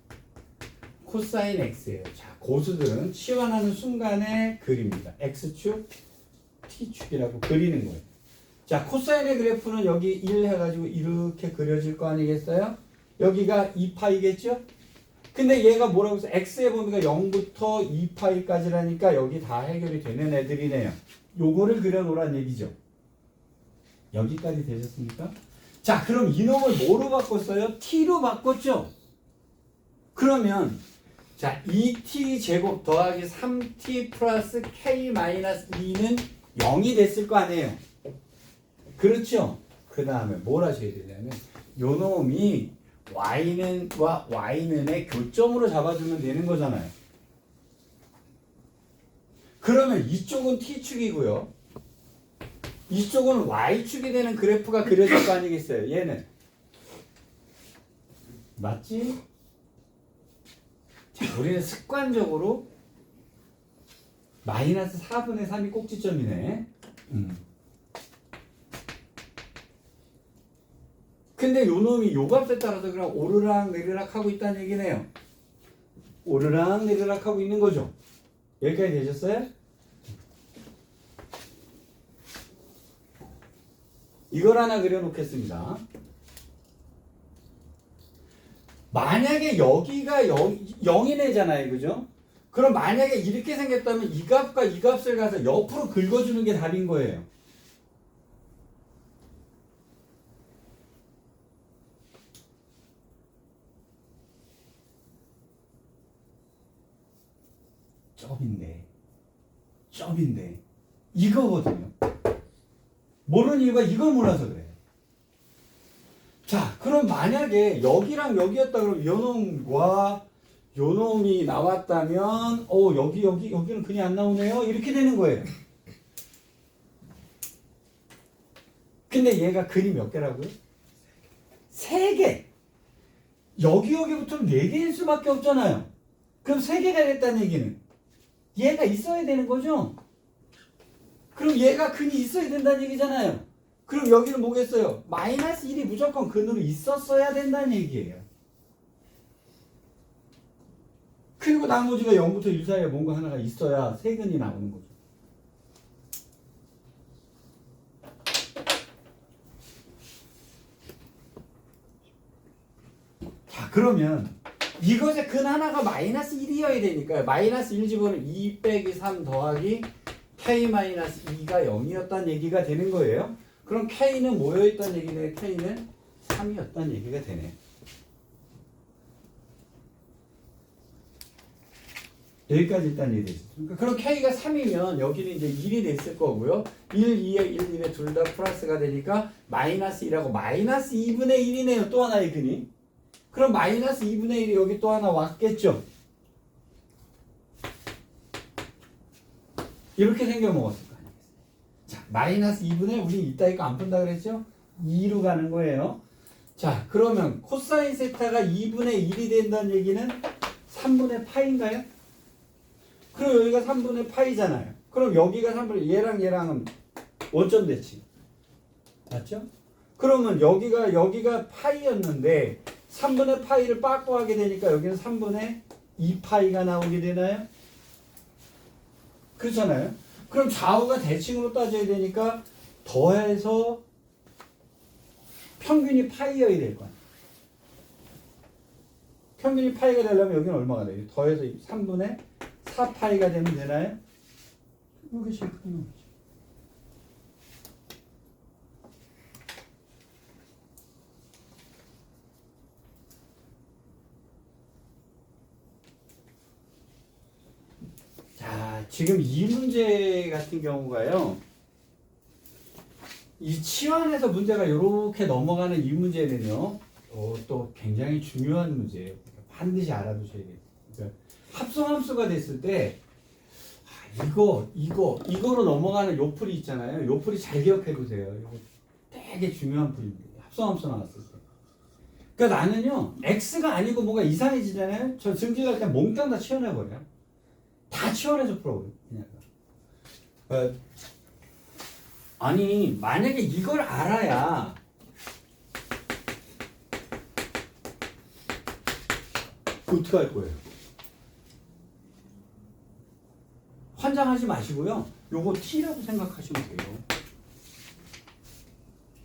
코사인 x예요. 자, 고수들은 치환하는 순간의 글입니다. x축, t축이라고 그리는 거예요. 자, 코사인의 그래프는 여기 1 해가지고 이렇게 그려질 거 아니겠어요? 여기가 2파이겠죠? 근데 얘가 뭐라고 해서 x의 범위가 0부터 2파이까지라니까 여기 다 해결이 되는 애들이네요. 요거를 그려놓으란 얘기죠. 여기까지 되셨습니까? 자, 그럼 이놈을 뭐로 바꿨어요? t로 바꿨죠? 그러면 자, 2t 제곱 더하기 3t 플러스 k 마이너스 2는 0이 됐을 거 아니에요? 그렇죠? 그 다음에 뭘 하셔야 되냐면 요 놈이 y는과 y는의 교점으로 잡아주면 되는 거잖아요. 그러면 이쪽은 t축이고요. 이쪽은 y축이 되는 그래프가 그려질 거 아니겠어요? 얘는 맞지? 자, 우리는 습관적으로 마이너스 4분의 3이 꼭지점이네. 근데 요 놈이 요 값에 따라서 그냥 오르락 내리락 하고 있다는 얘기네요. 오르락 내리락 하고 있는 거죠. 여기까지 되셨어요? 이걸 하나 그려놓겠습니다. 만약에 여기가 0이네잖아요. 그죠? 그럼 만약에 이렇게 생겼다면 이 값과 이 값을 가서 옆으로 긁어주는 게 답인 거예요. 점인데 이거거든요. 모르는 이유가 이걸 몰라서 그래요. 자, 그럼 만약에 여기랑 여기였다 그러면 요놈과 요놈이 나왔다면 여기는 그냥 안 나오네요. 이렇게 되는 거예요. 근데 얘가 근이 몇 개라고요? 3개. 여기부터는 4개일 수밖에 없잖아요. 그럼 3개가 됐다는 얘기는 얘가 있어야 되는 거죠? 그럼 얘가 근이 있어야 된다는 얘기잖아요. 그럼 여기는 뭐겠어요? 마이너스 1이 무조건 근으로 있었어야 된다는 얘기예요. 그리고 나머지가 0부터 1 사이에 뭔가 하나가 있어야 세근이 나오는 거죠. 자, 그러면 이것의 근 하나가 마이너스 1이어야 되니까요. 마이너스 1 집어넣으면 2 빼기 3 더하기 k 마이너스 2가 0이었다는 얘기가 되는 거예요. 그럼 k는 뭐였다는 얘기네? k는 3이었다는 얘기가 되네. 여기까지 일단 얘기했습니다. 그럼 k가 3이면 여기는 이제 1이 됐을 거고요. 1, 2에 1, 1에 둘 다 플러스가 되니까 마이너스 1하고 마이너스 2분의 1이네요. 또 하나의 근이. 그럼 마이너스 2분의 1이 여기 또 하나 왔겠죠. 이렇게 생겨 먹었을 거 아니겠어요. 자, 마이너스 2분의 우리 이따 이거 안 푼다 그랬죠? 2로 가는 거예요. 자, 그러면 코사인 세타가 2분의 1이 된다는 얘기는 3분의 파인가요? 그럼 여기가 3분의 파이잖아요. 그럼 여기가 3분의 얘랑 얘랑은 원점 대칭. 맞죠? 그러면 여기가 파이였는데 3분의 파이를 빠꾸 하게 되니까 여기는 3분의 2파이가 나오게 되나요? 그렇잖아요. 그럼 좌우가 대칭으로 따져야 되니까 더해서 평균이 파이여야 될 거 아니에요. 평균이 파이가 되려면 여기는 얼마가 돼요? 더해서 3분의 4파이가 되면 되나요? 이것이 푸는 거죠. 자, 지금 이 문제 같은 경우가요. 이 치환에서 문제가 이렇게 넘어가는 이 문제는요. 또 굉장히 중요한 문제예요. 반드시 알아두셔야 돼요. 그러니까 합성함수가 됐을 때 이거로 넘어가는 요 풀이 있잖아요. 요 풀이 잘 기억해 두세요. 이거 되게 중요한 풀입니다. 합성함수 나왔을 때. 그러니까 나는요. x가 아니고 뭐가 이상해지잖아요. 저 승질날 때 몽땅 다 치워내버려요. 다 치워내서 풀어버려요. 그냥. 아니 만약에 이걸 알아야 어떻게 할 거예요? 환장하지 마시고요. 요거 t라고 생각하시면 돼요.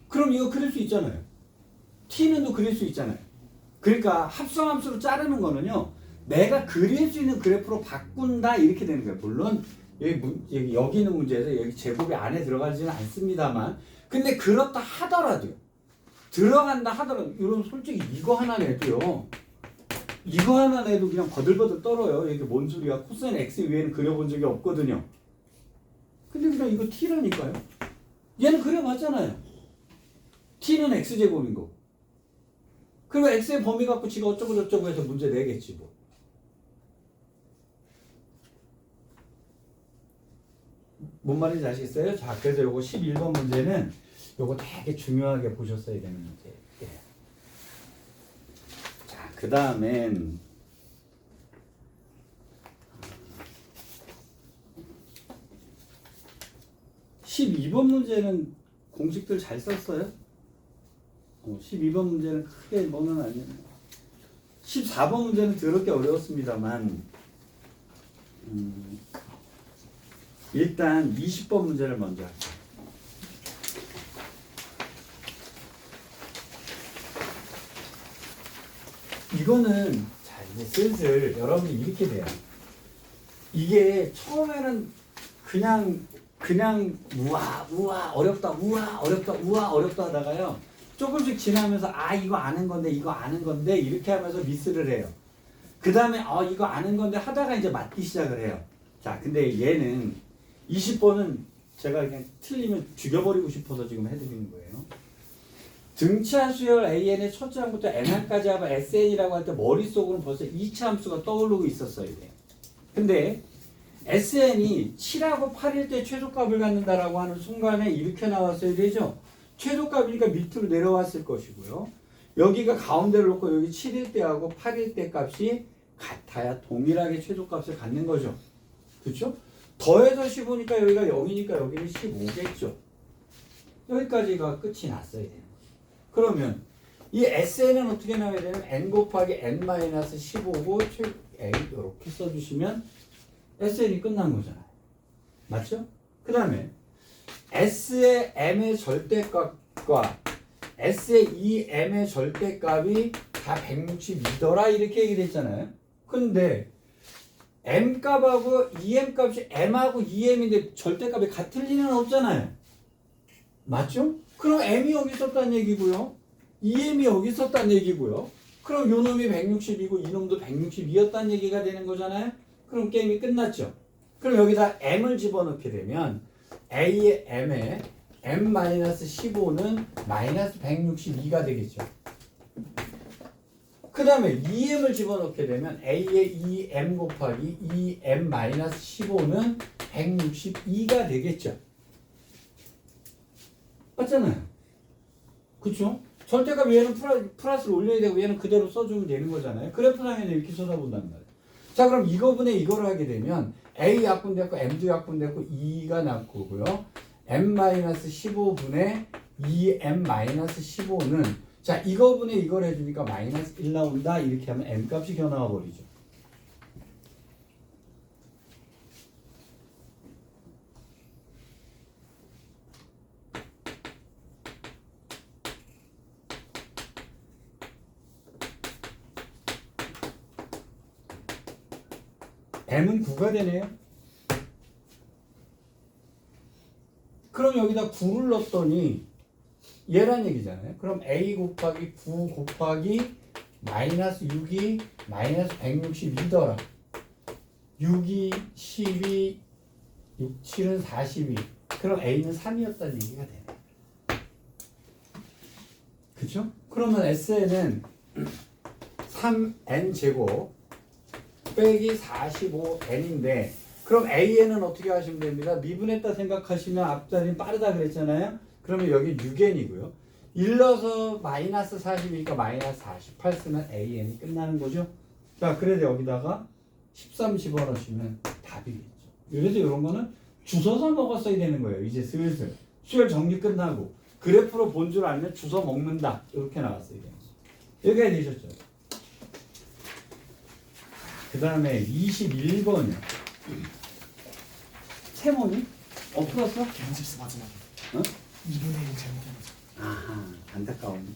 그럼 이거 그릴 수 있잖아요. t는 또 그릴 수 있잖아요. 그러니까 합성함수로 자르는 거는요. 내가 그릴 수 있는 그래프로 바꾼다 이렇게 되는 거예요. 물론 여기 있는 문제에서 여기 제곱이 안에 들어가지는 않습니다만 근데 그렇다 하더라도요. 들어간다 하더라도 이런 솔직히 이거 하나 내도요. 이거 하나 내도 그냥 버들버들 떨어요. 이게 뭔 소리야. 코사인 x 위에는 그려본 적이 없거든요. 근데 그냥 이거 t라니까요. 얘는 그려봤잖아요. t는 x제곱인 거. 그러면 x의 범위 갖고 지가 어쩌고 저쩌고 해서 문제 내겠지 뭐. 뭔 말인지 아시겠어요? 자, 그래서 요거 11번 문제는 요거 되게 중요하게 보셨어야 되는 문제예요. 자, 그 다음엔 12번 문제는 공식들 잘 썼어요? 12번 문제는 크게 뭐는 아니에요. 14번 문제는 더럽게 어려웠습니다만 일단 20번 문제를 먼저 할게요. 이거는 자 이제 슬슬 여러분이 이렇게 돼요. 이게 처음에는 그냥 우와 어렵다 어렵다 하다가요. 조금씩 지나면서 이거 아는 건데 이렇게 하면서 미스를 해요. 그 다음에 이거 아는 건데 하다가 이제 맞기 시작을 해요. 자 근데 얘는 20번은 제가 그냥 틀리면 죽여버리고 싶어서 지금 해드리는 거예요. 등차 수열 AN의 첫째 항부터 NR까지 하면 SN이라고 할 때 머릿속으로는 벌써 2차 함수가 떠오르고 있었어야 돼요. 근데 SN이 7하고 8일 때 최소값을 갖는다라고 하는 순간에 이렇게 나왔어야 되죠. 최소값이니까 밑으로 내려왔을 것이고요. 여기가 가운데를 놓고 여기 7일 때하고 8일 때 값이 같아야 동일하게 최소값을 갖는 거죠. 그렇죠? 더해서 15니까 여기가 0이니까 여기는 15겠죠. 여기까지가 끝이 났어야 되는 거예요. 그러면 이 SN은 어떻게 나와야 되냐면 n 곱하기 n-15고 n 이렇게 써주시면 SN이 끝난 거잖아요. 맞죠? 그 다음에 S의 m의 절대값과 S의 이 m의 절대값이 다 162더라 이렇게 얘기를 했잖아요. 근데 m 값하고 em 값이 m하고 em인데 절대값이 같을 리는 없잖아요. 맞죠? 그럼 m이 여기 있었다는 얘기고요. em이 여기 있었다는 얘기고요. 그럼 요 놈이 160이고 이 놈도 162였다는 얘기가 되는 거잖아요. 그럼 게임이 끝났죠. 그럼 여기다 m을 집어넣게 되면 a의 m에 m-15는 마이너스 162가 되겠죠. 그 다음에 2m을 집어넣게 되면 a의 2m 곱하기 2m-15는 162가 되겠죠. 맞잖아요. 그쵸? 절대값 얘는 플러스를 올려야 되고 얘는 그대로 써주면 되는 거잖아요. 그래프상에는 이렇게 쏟아본단 말이에요. 자, 그럼 이거분의 이거를 하게 되면 a 약분됐고 m도 약분됐고 2가 남고요. m-15분의 2m-15는 자, 이거분의 이걸 해주니까 마이너스 1 나온다. 이렇게 하면 m 값이 겨나와 버리죠. m은 9가 되네요. 그럼 여기다 9를 넣었더니 얘란 얘기잖아요. 그럼 a 곱하기 9 곱하기 마이너스 6이 마이너스 162더라. 6이 12, 6, 7은 42. 그럼 a는 3이었다는 얘기가 되네. 그쵸? 그러면 SN은 3n 제곱 빼기 45n인데 그럼 AN은 어떻게 하시면 됩니다. 미분했다 생각하시면 앞자리는 빠르다 그랬잖아요. 그러면 여기 6n이고요. 1 넣어서 마이너스 42니까 마이너스 48 쓰면 AN이 끝나는 거죠. 자, 그래서 여기다가 13 집어넣으시면 답이겠죠. 그래서 이런 거는 주워서 먹었어야 되는 거예요. 이제 슬슬 수열 정리 끝나고 그래프로 본 줄 알면 주워 먹는다. 이렇게 나왔어야 되는 거죠. 여기까지 되셨죠. 그 다음에 21번이요. 세모니? 풀었어? 연습스 마지막에 어? 2분의 1 잘못해가지고. 아하, 안타까운.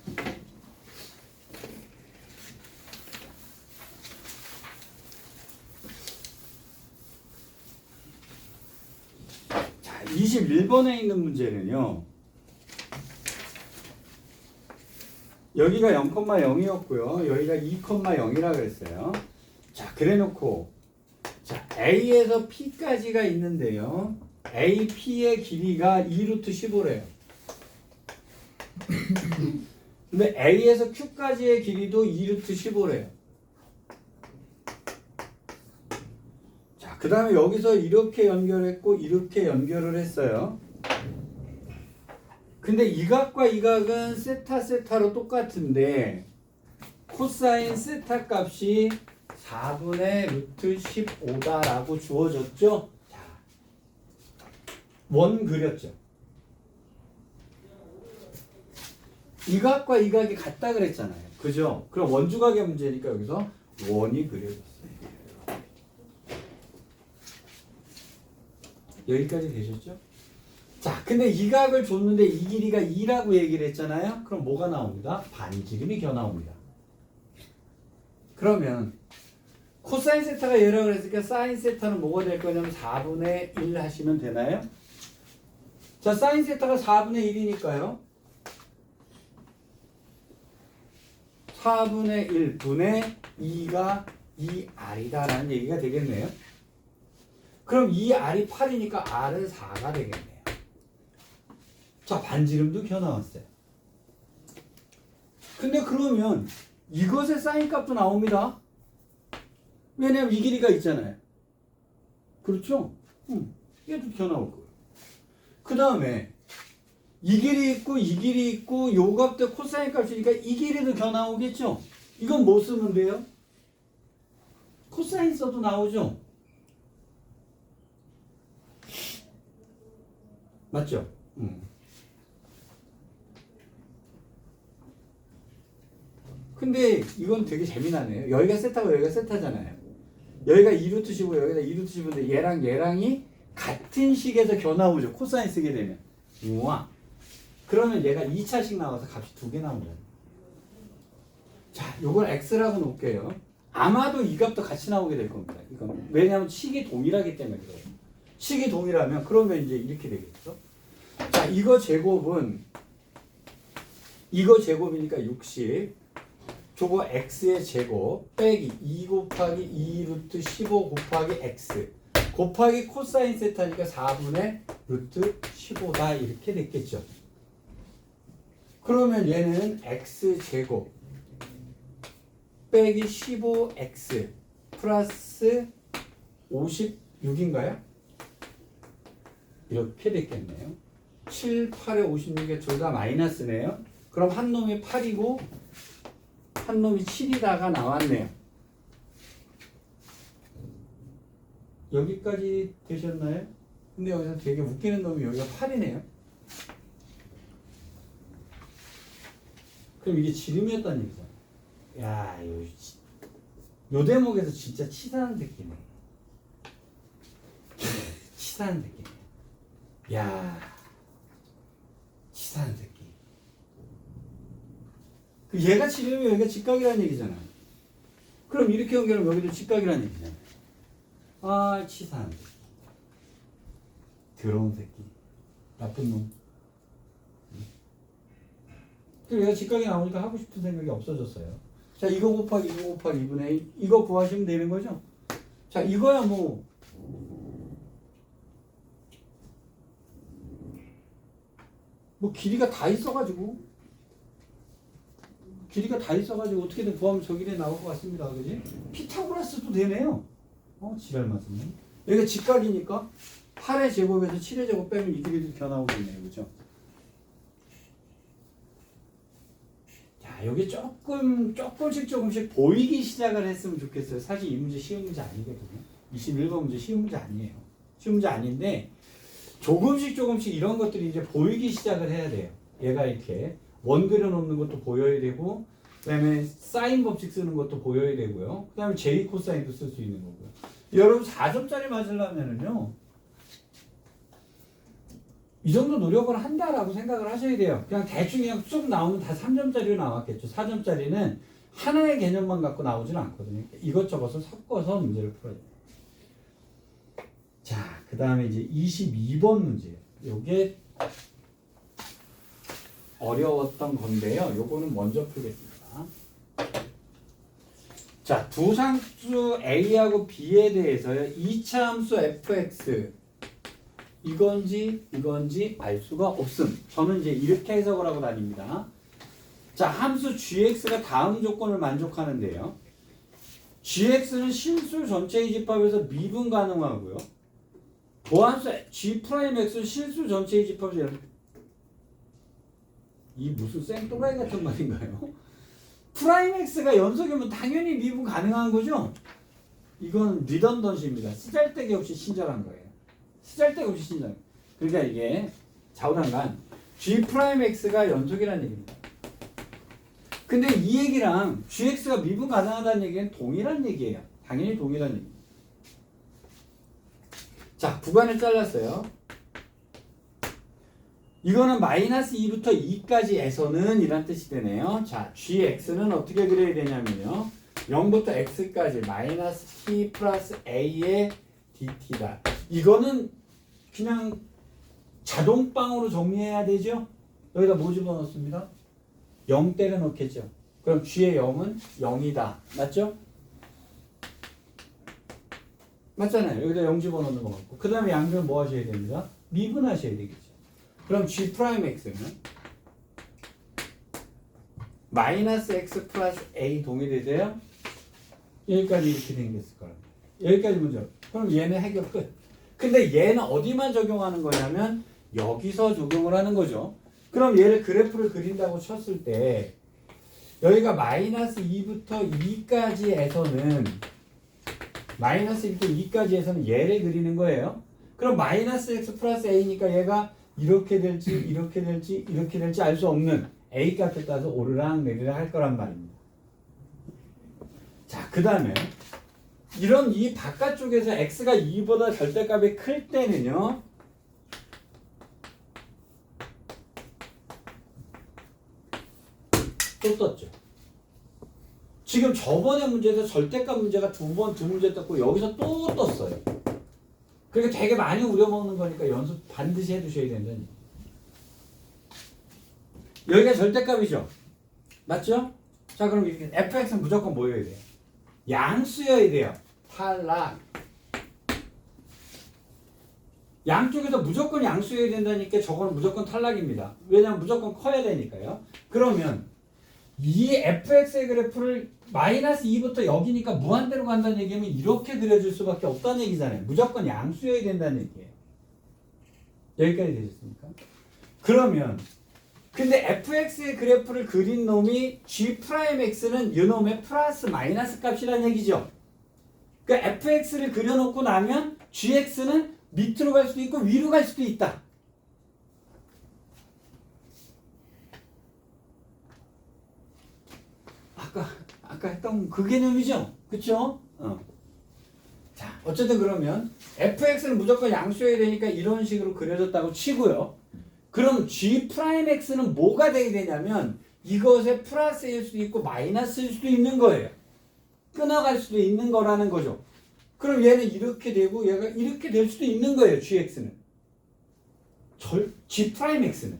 자, 21번에 있는 문제는요. 여기가 0,0이었고요. 여기가 2,0이라 그랬어요. 자, 그래 놓고 자, A에서 P까지가 있는데요. AP의 길이가 2루트 15래요. 근데 A에서 Q까지의 길이도 2루트 15래요. 자, 그 다음에 여기서 이렇게 연결했고 이렇게 연결을 했어요. 근데 이 각과 이 각은 세타 세타로 똑같은데 코사인 세타 값이 4분의 루트 15다라고 주어졌죠? 자, 원 그렸죠? 이 각과 이 각이 같다 그랬잖아요. 그죠? 그럼 원주각의 문제니까 여기서 원이 그려졌어요. 여기까지 되셨죠? 자, 근데 이 각을 줬는데 이 길이가 2라고 얘기를 했잖아요. 그럼 뭐가 나옵니다? 반지름이 겨 나옵니다. 그러면 코사인 세타가 얘라고 그랬으니까 사인 세타는 뭐가 될 거냐면 4분의 1 하시면 되나요? 자, 사인 세타가 4분의 1이니까요. 4분의 1분의 2가 2R이다라는 얘기가 되겠네요. 그럼 2R이 8이니까 R은 4가 되겠네요. 자, 반지름도 겨 나왔어요. 근데 그러면 이것의 사인 값도 나옵니다. 왜냐면 이 길이가 있잖아요. 그렇죠? 얘도 겨 나올 거예요. 그 다음에 이 길이 있고 이 길이 있고 요 값도 코사인 값이니까 이 길이도 겨 나오겠죠? 이건 뭐 쓰면 돼요? 코사인 써도 나오죠? 맞죠? 근데 이건 되게 재미나네요. 여기가 세타고 여기가 세타잖아요. 여기가 2루트 15, 여기가 2루트 15인데 얘랑이 같은 식에서 겨 나오죠. 코사인 쓰게 되면. 우와. 그러면 얘가 2차씩 나와서 값이 2개 나오잖아요. 자, 요걸 x라고 놓을게요. 아마도 이 값도 같이 나오게 될 겁니다. 이건 왜냐하면 식이 동일하기 때문에 그래요. 식이 동일하면 그러면 이제 이렇게 되겠죠. 자, 이거 제곱이니까 60. 저거 x의 제곱 빼기 2 곱하기 2 루트 15 곱하기 x 곱하기 코사인 세타니까 4분의 루트 15다 이렇게 됐겠죠. 그러면 얘는 x 제곱 빼기 15x 플러스 56인가요? 이렇게 됐겠네요. 7, 8에 56에 둘 다 마이너스네요. 그럼 한 놈이 8이고 한 놈이 7이다가 나왔네요. 여기까지 되셨나요? 근데 여기서 되게 웃기는 놈이 여기가 8이네요. 그럼 이게 지름이었다는 얘기잖아. 야, 요 대목에서 진짜 치사한 새끼네. 치사한 새끼네. 야, 치사한 새끼. 그 얘가 지름이면 여기가 직각이라는 얘기잖아. 그럼 이렇게 연결하면 여기도 직각이라는 얘기잖아. 아, 치사한 새끼. 더러운 새끼. 나쁜 놈. 그리고 얘가 직각이 나오니까 하고 싶은 생각이 없어졌어요. 자, 이거 곱하기 2분의 1. 이거 구하시면 되는 거죠? 자, 이거야 뭐 길이가 다 있어가지고 어떻게든 구하면 저 길에 나올 것 같습니다. 그지? 피타고라스도 되네요. 지랄 맞았네. 여기가 직각이니까 8의 제곱에서 7의 제곱 빼면 이 길이도 겨 나오겠네요. 그죠? 자, 여기 조금씩 보이기 시작을 했으면 좋겠어요. 사실 이 문제 쉬운 문제 아니거든요. 21번 문제 쉬운 문제 아니에요. 쉬운 문제 아닌데 조금씩 이런 것들이 이제 보이기 시작을 해야 돼요. 얘가 이렇게 원 그려놓는 것도 보여야 되고 그 다음에 사인 법칙 쓰는 것도 보여야 되고요. 그 다음에 제이 코사인도 쓸 수 있는 거고요. 여러분 4점짜리 맞으려면은요 이 정도 노력을 한다라고 생각을 하셔야 돼요. 그냥 대충 그냥 쭉 나오면 다 3점짜리로 나왔겠죠. 4점짜리는 하나의 개념만 갖고 나오지는 않거든요. 이것저것을 섞어서 문제를 풀어야 돼요. 자, 그 다음에 이제 22번 문제예요. 요게 어려웠던 건데요. 요거는 먼저 풀겠습니다. 자, 두 상수 A하고 B에 대해서요. 2차 함수 fx 이건지 알 수가 없음. 저는 이제 이렇게 해석을 하고 다닙니다. 자, 함수 gx가 다음 조건을 만족하는데요. gx는 실수 전체의 집합에서 미분 가능하고요. 도함수 g'x는 실수 전체의 집합에서 이 무슨 생또라이 같은 말인가요? 프라임 x가 연속이면 당연히 미분 가능한 거죠? 이건 리던던시입니다. 쓰잘데기 없이 친절한 거예요. 쓰잘데기 없이 친절. 그러니까 이게 좌우단간 g'x가 연속이라는 얘기입니다. 근데 이 얘기랑 gx가 미분 가능하다는 얘기는 동일한 얘기예요. 당연히 동일한 얘기. 자, 구간을 잘랐어요. 이거는 마이너스 2부터 2까지에서는 이란 뜻이 되네요. 자, gx는 어떻게 그려야 되냐면요. 0부터 x까지 마이너스 t 플러스 a의 dt다. 이거는 그냥 자동방으로 정리해야 되죠. 여기다 뭐 집어넣습니다. 0 때려 넣겠죠. 그럼 g의 0은 0이다. 맞죠? 맞잖아요. 여기다 0 집어넣는 거 같고. 그 다음에 양변 뭐 하셔야 됩니다. 미분하셔야 되겠죠. 그럼 g'x는 마이너스 x 플러스 a 동일해져요? 여기까지 이렇게 생겼을 거예요. 여기까지 문제. 그럼 얘는 해결 끝. 근데 얘는 어디만 적용하는 거냐면 여기서 적용을 하는 거죠. 그럼 얘를 그래프를 그린다고 쳤을 때 여기가 마이너스 2부터 2까지에서는 마이너스 2부터 2까지에서는 얘를 그리는 거예요. 그럼 마이너스 x 플러스 a니까 얘가 이렇게 될지 이렇게 될지 이렇게 될지 알 수 없는 a 값에 따라서 오르락 내리락 할 거란 말입니다. 자, 그 다음에 이런 이 바깥쪽에서 x가 2보다 절대값이 클 때는요. 또 떴죠. 지금 저번에 문제에서 절대값 문제가 두 문제 떴고 여기서 또 떴어요. 그러니까 되게 많이 우려먹는 거니까 연습 반드시 해두셔야 된다니. 여기가 절대값이죠. 맞죠? 자, 그럼 이렇게 fx는 무조건 뭐여야 돼요? 양수여야 돼요. 탈락. 양쪽에서 무조건 양수여야 된다니까 저거는 무조건 탈락입니다. 왜냐면 무조건 커야 되니까요. 그러면 이 fx의 그래프를 마이너스 2부터 여기니까 무한대로 간다는 얘기면 이렇게 그려줄 수밖에 없다는 얘기잖아요. 무조건 양수여야 된다는 얘기예요. 여기까지 되셨습니까? 그러면 근데 fx의 그래프를 그린 놈이 g'x는 이 놈의 플러스 마이너스 값이라는 얘기죠. 그러니까 fx를 그려놓고 나면 gx는 밑으로 갈 수도 있고 위로 갈 수도 있다. 아까 했던 그 개념이죠. 그쵸? 자, 어쨌든 그러면 fx는 무조건 양수여야 되니까 이런 식으로 그려졌다고 치고요. 그럼 g'x는 뭐가 되게 되냐면 이것의 플러스일 수도 있고 마이너스일 수도 있는 거예요. 끊어갈 수도 있는 거라는 거죠. 그럼 얘는 이렇게 되고 얘가 이렇게 될 수도 있는 거예요. gx는. g'x는.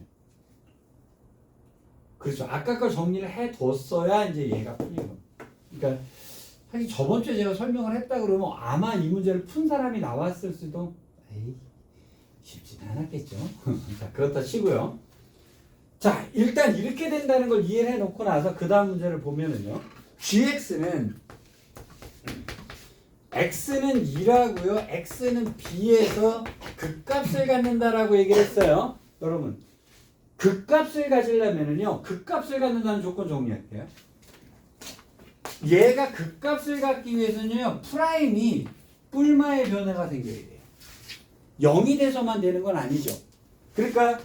그렇죠. 아까 걸 정리를 해뒀어야 이제 얘가 풀리는 겁니다. 그러니까 사실 저번 주에 제가 설명을 했다 그러면 아마 이 문제를 푼 사람이 나왔을 수도 쉽지는 않았겠죠. 자, 그렇다 치고요. 자, 일단 이렇게 된다는 걸 이해를 해놓고 나서 그 다음 문제를 보면은요. gx는 x는 2라고요. x는 b에서 극값을 갖는다라고 얘기를 했어요. 여러분, 극값을 가지려면은요. 극값을 갖는다는 조건 정리할게요. 얘가 극값을 갖기 위해서는요. 프라임이 뿔마의 변화가 생겨야 돼요. 0이 돼서만 되는 건 아니죠. 그러니까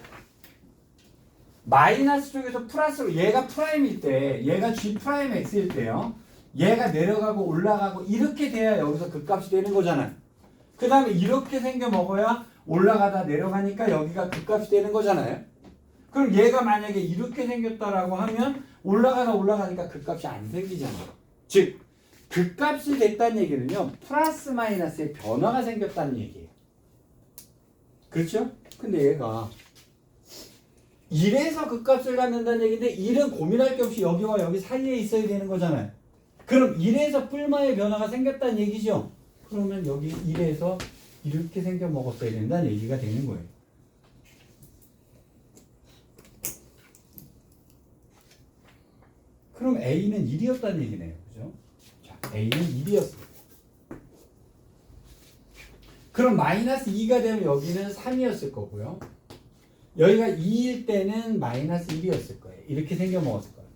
마이너스 쪽에서 플러스로 얘가 프라임일 때 얘가 g'x일 때요. 얘가 내려가고 올라가고 이렇게 돼야 여기서 극값이 되는 거잖아요. 그 다음에 이렇게 생겨 먹어야 올라가다 내려가니까 여기가 극값이 되는 거잖아요. 그럼 얘가 만약에 이렇게 생겼다라고 하면 올라가니까 극값이 안 생기잖아요. 즉 극값이 됐다는 얘기는요. 플러스 마이너스의 변화가 생겼다는 얘기예요. 그렇죠? 근데 얘가 1에서 극값을 갖는다는 얘기인데 1은 고민할 게 없이 여기와 여기 사이에 있어야 되는 거잖아요. 그럼 1에서 뿔마의 변화가 생겼다는 얘기죠. 그러면 여기 1에서 이렇게 생겨 먹었어야 된다는 얘기가 되는 거예요. 그럼 A는 1이었다는 얘기네요. 그죠? 자, A는 1이었습니다. 그럼 마이너스 2가 되면 여기는 3이었을 거고요. 여기가 2일 때는 마이너스 1이었을 거예요. 이렇게 생겨 먹었을 거예요.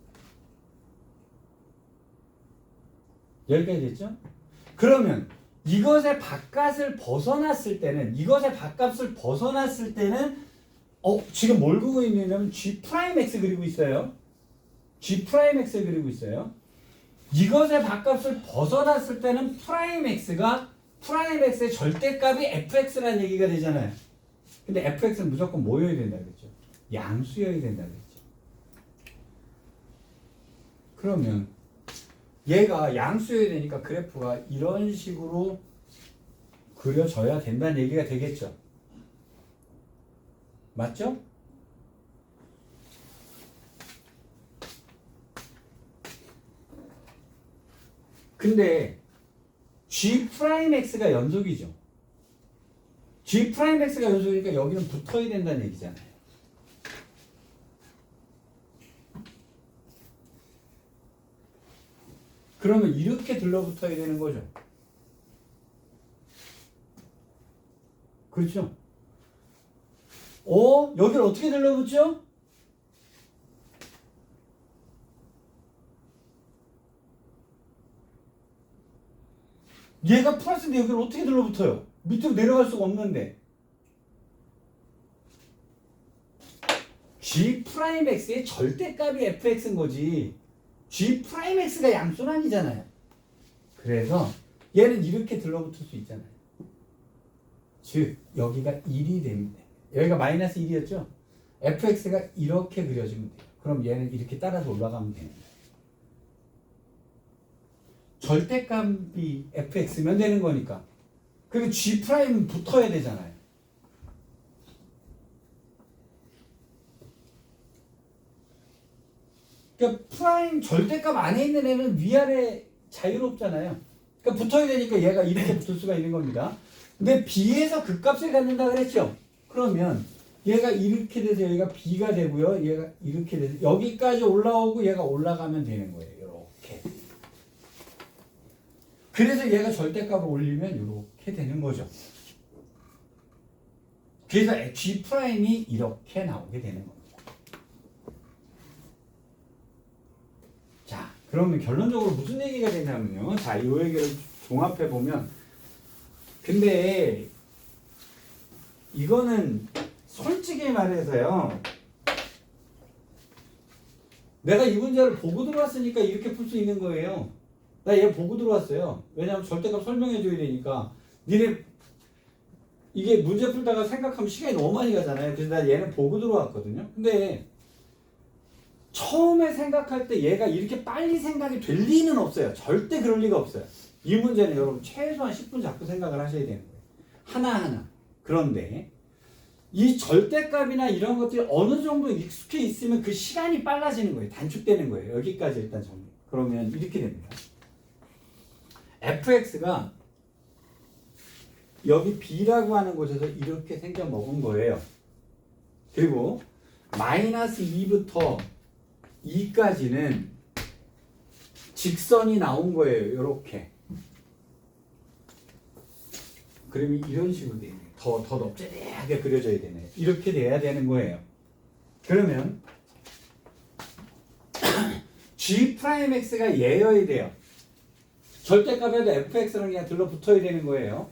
여기까지 됐죠? 그러면 이것의 바깥을 벗어났을 때는 지금 뭘 그리고 있냐면 G'X 그리고 있어요. G'X를 그리고 있어요. 이것의 바깥을 벗어났을 때는 프라임 X의 절대값이 fx라는 얘기가 되잖아요. 근데 fx는 무조건 뭐여야 된다 그랬죠? 양수여야 된다 그랬죠. 그러면 얘가 양수여야 되니까 그래프가 이런 식으로 그려져야 된다는 얘기가 되겠죠. 맞죠? 근데 G'X가 연속이죠. G'X가 연속이니까 여기는 붙어야 된다는 얘기잖아요. 그러면 이렇게 들러붙어야 되는 거죠. 그렇죠? 여기를 어떻게 들러붙죠? 얘가 플러스인데 여기를 어떻게 들러붙어요? 밑으로 내려갈 수가 없는데. G'X의 절대값이 fx인 거지. G'X가 양수는 아니잖아요. 그래서 얘는 이렇게 들러붙을 수 있잖아요. 즉 여기가 1이 됩니다. 여기가 마이너스 1이었죠? fx가 이렇게 그려지면 돼요. 그럼 얘는 이렇게 따라서 올라가면 됩니다. 절대값이 fx면 되는 거니까. 그리고 g 프라임 붙어야 되잖아요. 그러니까 프라임 절대값 안에 있는 애는 위아래 자유롭잖아요. 그러니까 붙어야 되니까 얘가 이렇게 붙을 수가 있는 겁니다. 근데 b에서 그 값을 갖는다 그랬죠. 그러면 얘가 이렇게 돼서 여기가 b가 되고요. 얘가 이렇게 돼서 여기까지 올라오고 얘가 올라가면 되는 거예요. 이렇게. 그래서 얘가 절대값을 올리면 이렇게 되는 거죠. 그래서 g 프라임이 이렇게 나오게 되는 겁니다. 자, 그러면 결론적으로 무슨 얘기가 되냐면요. 자, 이 얘기를 종합해 보면, 근데 이거는 솔직히 말해서요. 내가 이 문제를 보고 들어왔으니까 이렇게 풀 수 있는 거예요. 나 얘 보고 들어왔어요. 왜냐하면 절대값 설명해 줘야 되니까. 니네 이게 문제 풀다가 생각하면 시간이 너무 많이 가잖아요. 그래서 나 얘는 보고 들어왔거든요. 근데 처음에 생각할 때 얘가 이렇게 빨리 생각이 될 리는 없어요. 절대 그럴 리가 없어요. 이 문제는 여러분 최소한 10분 잡고 생각을 하셔야 되는 거예요. 하나하나. 그런데 이 절대값이나 이런 것들이 어느 정도 익숙해 있으면 그 시간이 빨라지는 거예요. 단축되는 거예요. 여기까지 일단 정리. 그러면 이렇게 됩니다. fx가 여기 b라고 하는 곳에서 이렇게 생겨 먹은 거예요. 그리고 마이너스 2부터 2까지는 직선이 나온 거예요. 이렇게. 그러면 이런 식으로 돼요. 더 넓적하게 그려져야 되네. 이렇게 돼야 되는 거예요. 그러면 G'X가 얘여야 돼요. 절대값에도 fx랑 그냥 들러붙어야 되는 거예요.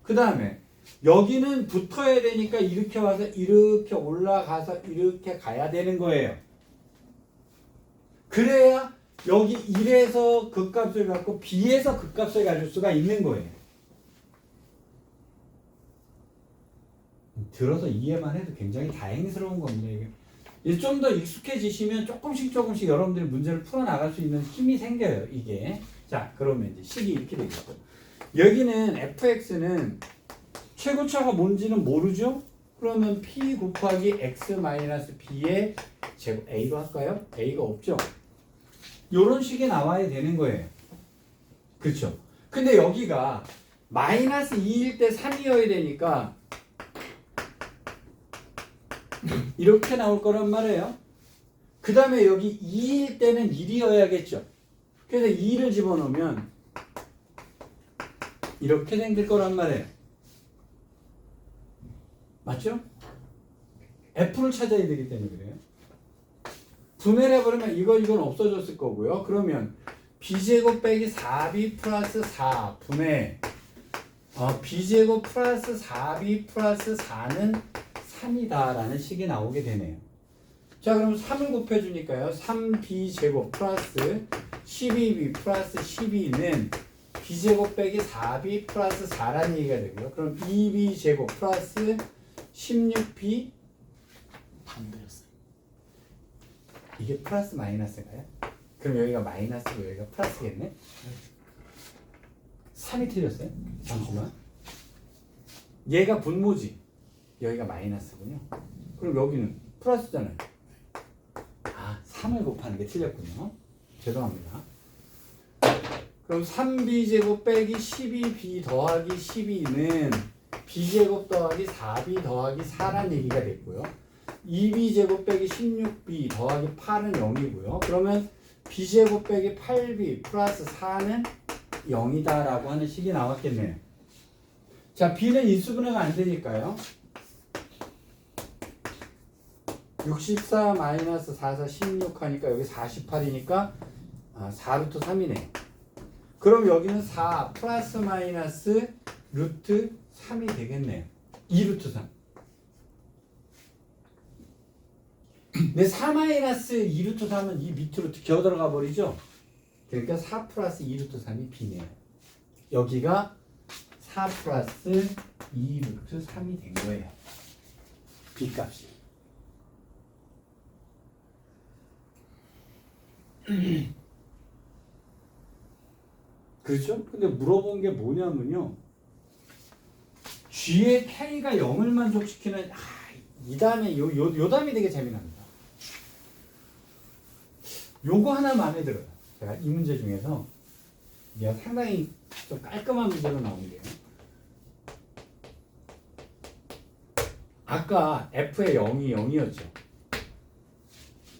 그 다음에 여기는 붙어야 되니까 이렇게 와서 이렇게 올라가서 이렇게 가야 되는 거예요. 그래야 여기 1에서 그 값을 갖고 B에서 그 값을 가질 수가 있는 거예요. 들어서 이해만 해도 굉장히 다행스러운 겁니다. 이게 좀 더 익숙해지시면 조금씩 여러분들이 문제를 풀어나갈 수 있는 힘이 생겨요. 이게. 자, 그러면 이제 식이 이렇게 되겠고. 여기는 fx는 최고차가 뭔지는 모르죠? 그러면 p 곱하기 x 마이너스 b의 제곱 a로 할까요? a가 없죠? 요런 식이 나와야 되는 거예요. 그렇죠? 근데 여기가 마이너스 2일 때 3이어야 되니까 이렇게 나올 거란 말이에요. 그 다음에 여기 2일 때는 1이어야겠죠. 그래서 2를 집어넣으면 이렇게 생길 거란 말이에요. 맞죠? F를 찾아야 되기 때문에 그래요. 분해를 해버리면 이건 없어졌을 거고요. 그러면 B제곱 빼기 4B 플러스 4 분해 B제곱 플러스 4B 플러스 4는 3이다 라는 식이 나오게 되네요. 자, 그럼 3을 곱해주니까요. 3B제곱 플러스 12B 플러스 12는 B제곱 빼기 4B 플러스 4라는 얘기가 되고요. 그럼 2B제곱 플러스 16B 반대였어요. 이게 플러스 마이너스인가요? 그럼 여기가 마이너스고 여기가 플러스겠네? 3이 틀렸어요? 잠시만. 얘가 분모지. 여기가 마이너스군요. 그럼 여기는 플러스잖아요. 3을 곱하는 게 틀렸군요. 죄송합니다. 그럼 3b제곱 빼기 12b 더하기 12는 b제곱 더하기 4b 더하기 4란 얘기가 됐고요. 2b제곱 빼기 16b 더하기 8은 0이고요. 그러면 b제곱 빼기 8b 플러스 4는 0이다 라고 하는 식이 나왔겠네요. 자, b는 인수분해가 안 되니까요. 64 마이너스 4, 4, 16 하니까 여기 48이니까 4루트 3이네. 그럼 여기는 4 플러스 마이너스 루트 3이 되겠네요. 2루트 3. 근데 4 마이너스 2루트 3은 이 밑으로 기어 들어가 버리죠. 그러니까 4 플러스 2루트 3이 B네요. 여기가 4 플러스 2루트 3이 된 거예요. B 값이. 그렇죠? 근데 물어본 게 뭐냐면요. G의 K가 0을 만족시키는 이 다음에 요 다음이 되게 재미납니다. 요거 하나 마음에 들어요. 제가 이 문제 중에서 얘가 상당히 좀 깔끔한 문제로 나오는데요. 아까 F의 0이 0이었죠.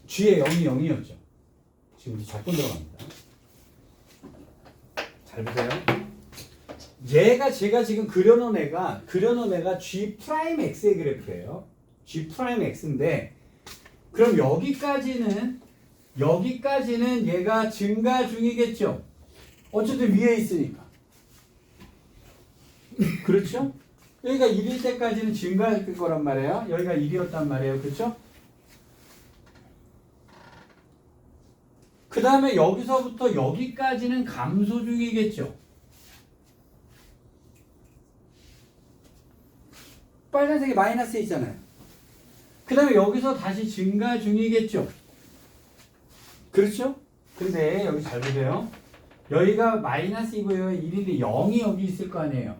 G의 0이 0이었죠. 지금 적분 들어갑니다. 잘 보세요. 얘가 제가 지금 그려놓은 애가 G 프라임 X의 그래프예요. G 프라임 X인데 그럼 여기까지는 얘가 증가 중이겠죠. 어쨌든 위에 있으니까. 그렇죠? 여기가 1일 때까지는 증가할 거란 말이에요. 여기가 1이었단 말이에요. 그렇죠? 그 다음에 여기서부터 여기까지는 감소 중이겠죠. 빨간색이 마이너스 있잖아요. 그 다음에 여기서 다시 증가 중이겠죠. 그렇죠? 근데 여기 잘 보세요. 여기가 마이너스이고요. 1인데 0이 여기 있을 거 아니에요.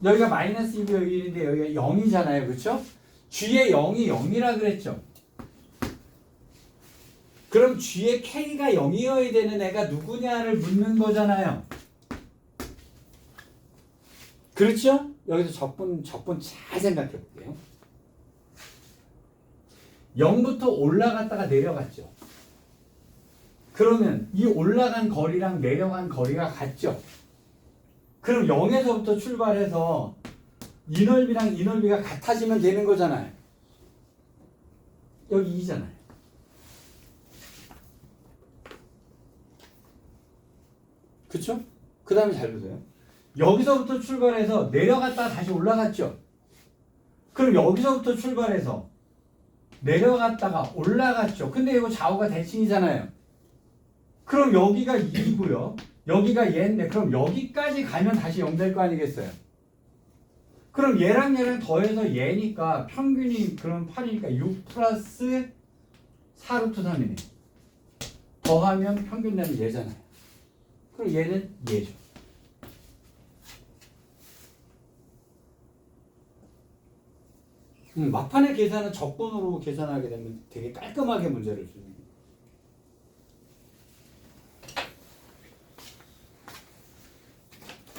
여기가 마이너스이고 여기 1인데 여기가 0이잖아요. 그렇죠? G의 0이 0이라 그랬죠. 그럼 G의 K가 0이어야 되는 애가 누구냐를 묻는 거잖아요. 그렇죠? 여기서 적분 잘 생각해 볼게요. 0부터 올라갔다가 내려갔죠. 그러면 이 올라간 거리랑 내려간 거리가 같죠. 그럼 0에서부터 출발해서 이 넓이랑 이 넓이가 같아지면 되는 거잖아요. 여기 2잖아요. 그쵸? 그 다음에 잘 보세요. 여기서부터 출발해서 내려갔다가 다시 올라갔죠. 그럼 여기서부터 출발해서 내려갔다가 올라갔죠. 근데 이거 좌우가 대칭이잖아요. 그럼 여기가 2고요. 여기가 얘인데 그럼 여기까지 가면 다시 0 될 거 아니겠어요? 그럼 얘랑 더해서 얘니까 평균이 그럼 8이니까 6 플러스 4루트 3이네. 더하면 평균 되면 얘잖아요. 그럼 얘는 얘죠. 막판의 계산은 적분으로 계산하게 되면 되게 깔끔하게 문제를 주는 거예요.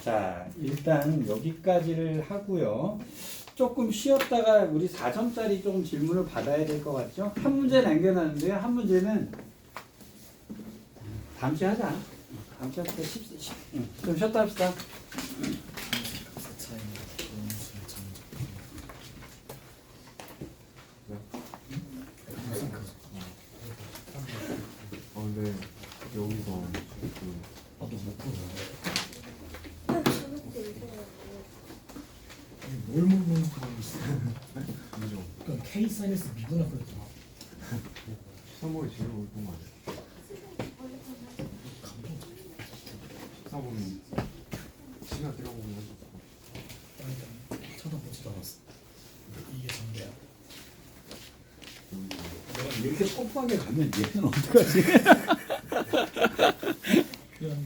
자, 일단 여기까지를 하고요. 조금 쉬었다가 우리 4점짜리 조금 질문을 받아야 될 것 같죠? 한 문제 남겨놨는데요. 한 문제는 다음 주에 하자. 다음 주에 합시다. 좀 쉬었다 합시다. 근데 여기서 나도 못 풀어. 뭘 모르는 사람이 있어. 그죠? 그러니까 K 사인에서 미분할 그랬잖아. 13번이 제일 어려운 거 아니야? 14번은 시간 들어보면 아니 쳐다보지도 않았어. 이게 전개야. 내가 이렇게 뻔뻔하게 가면 얘는 어떡하지?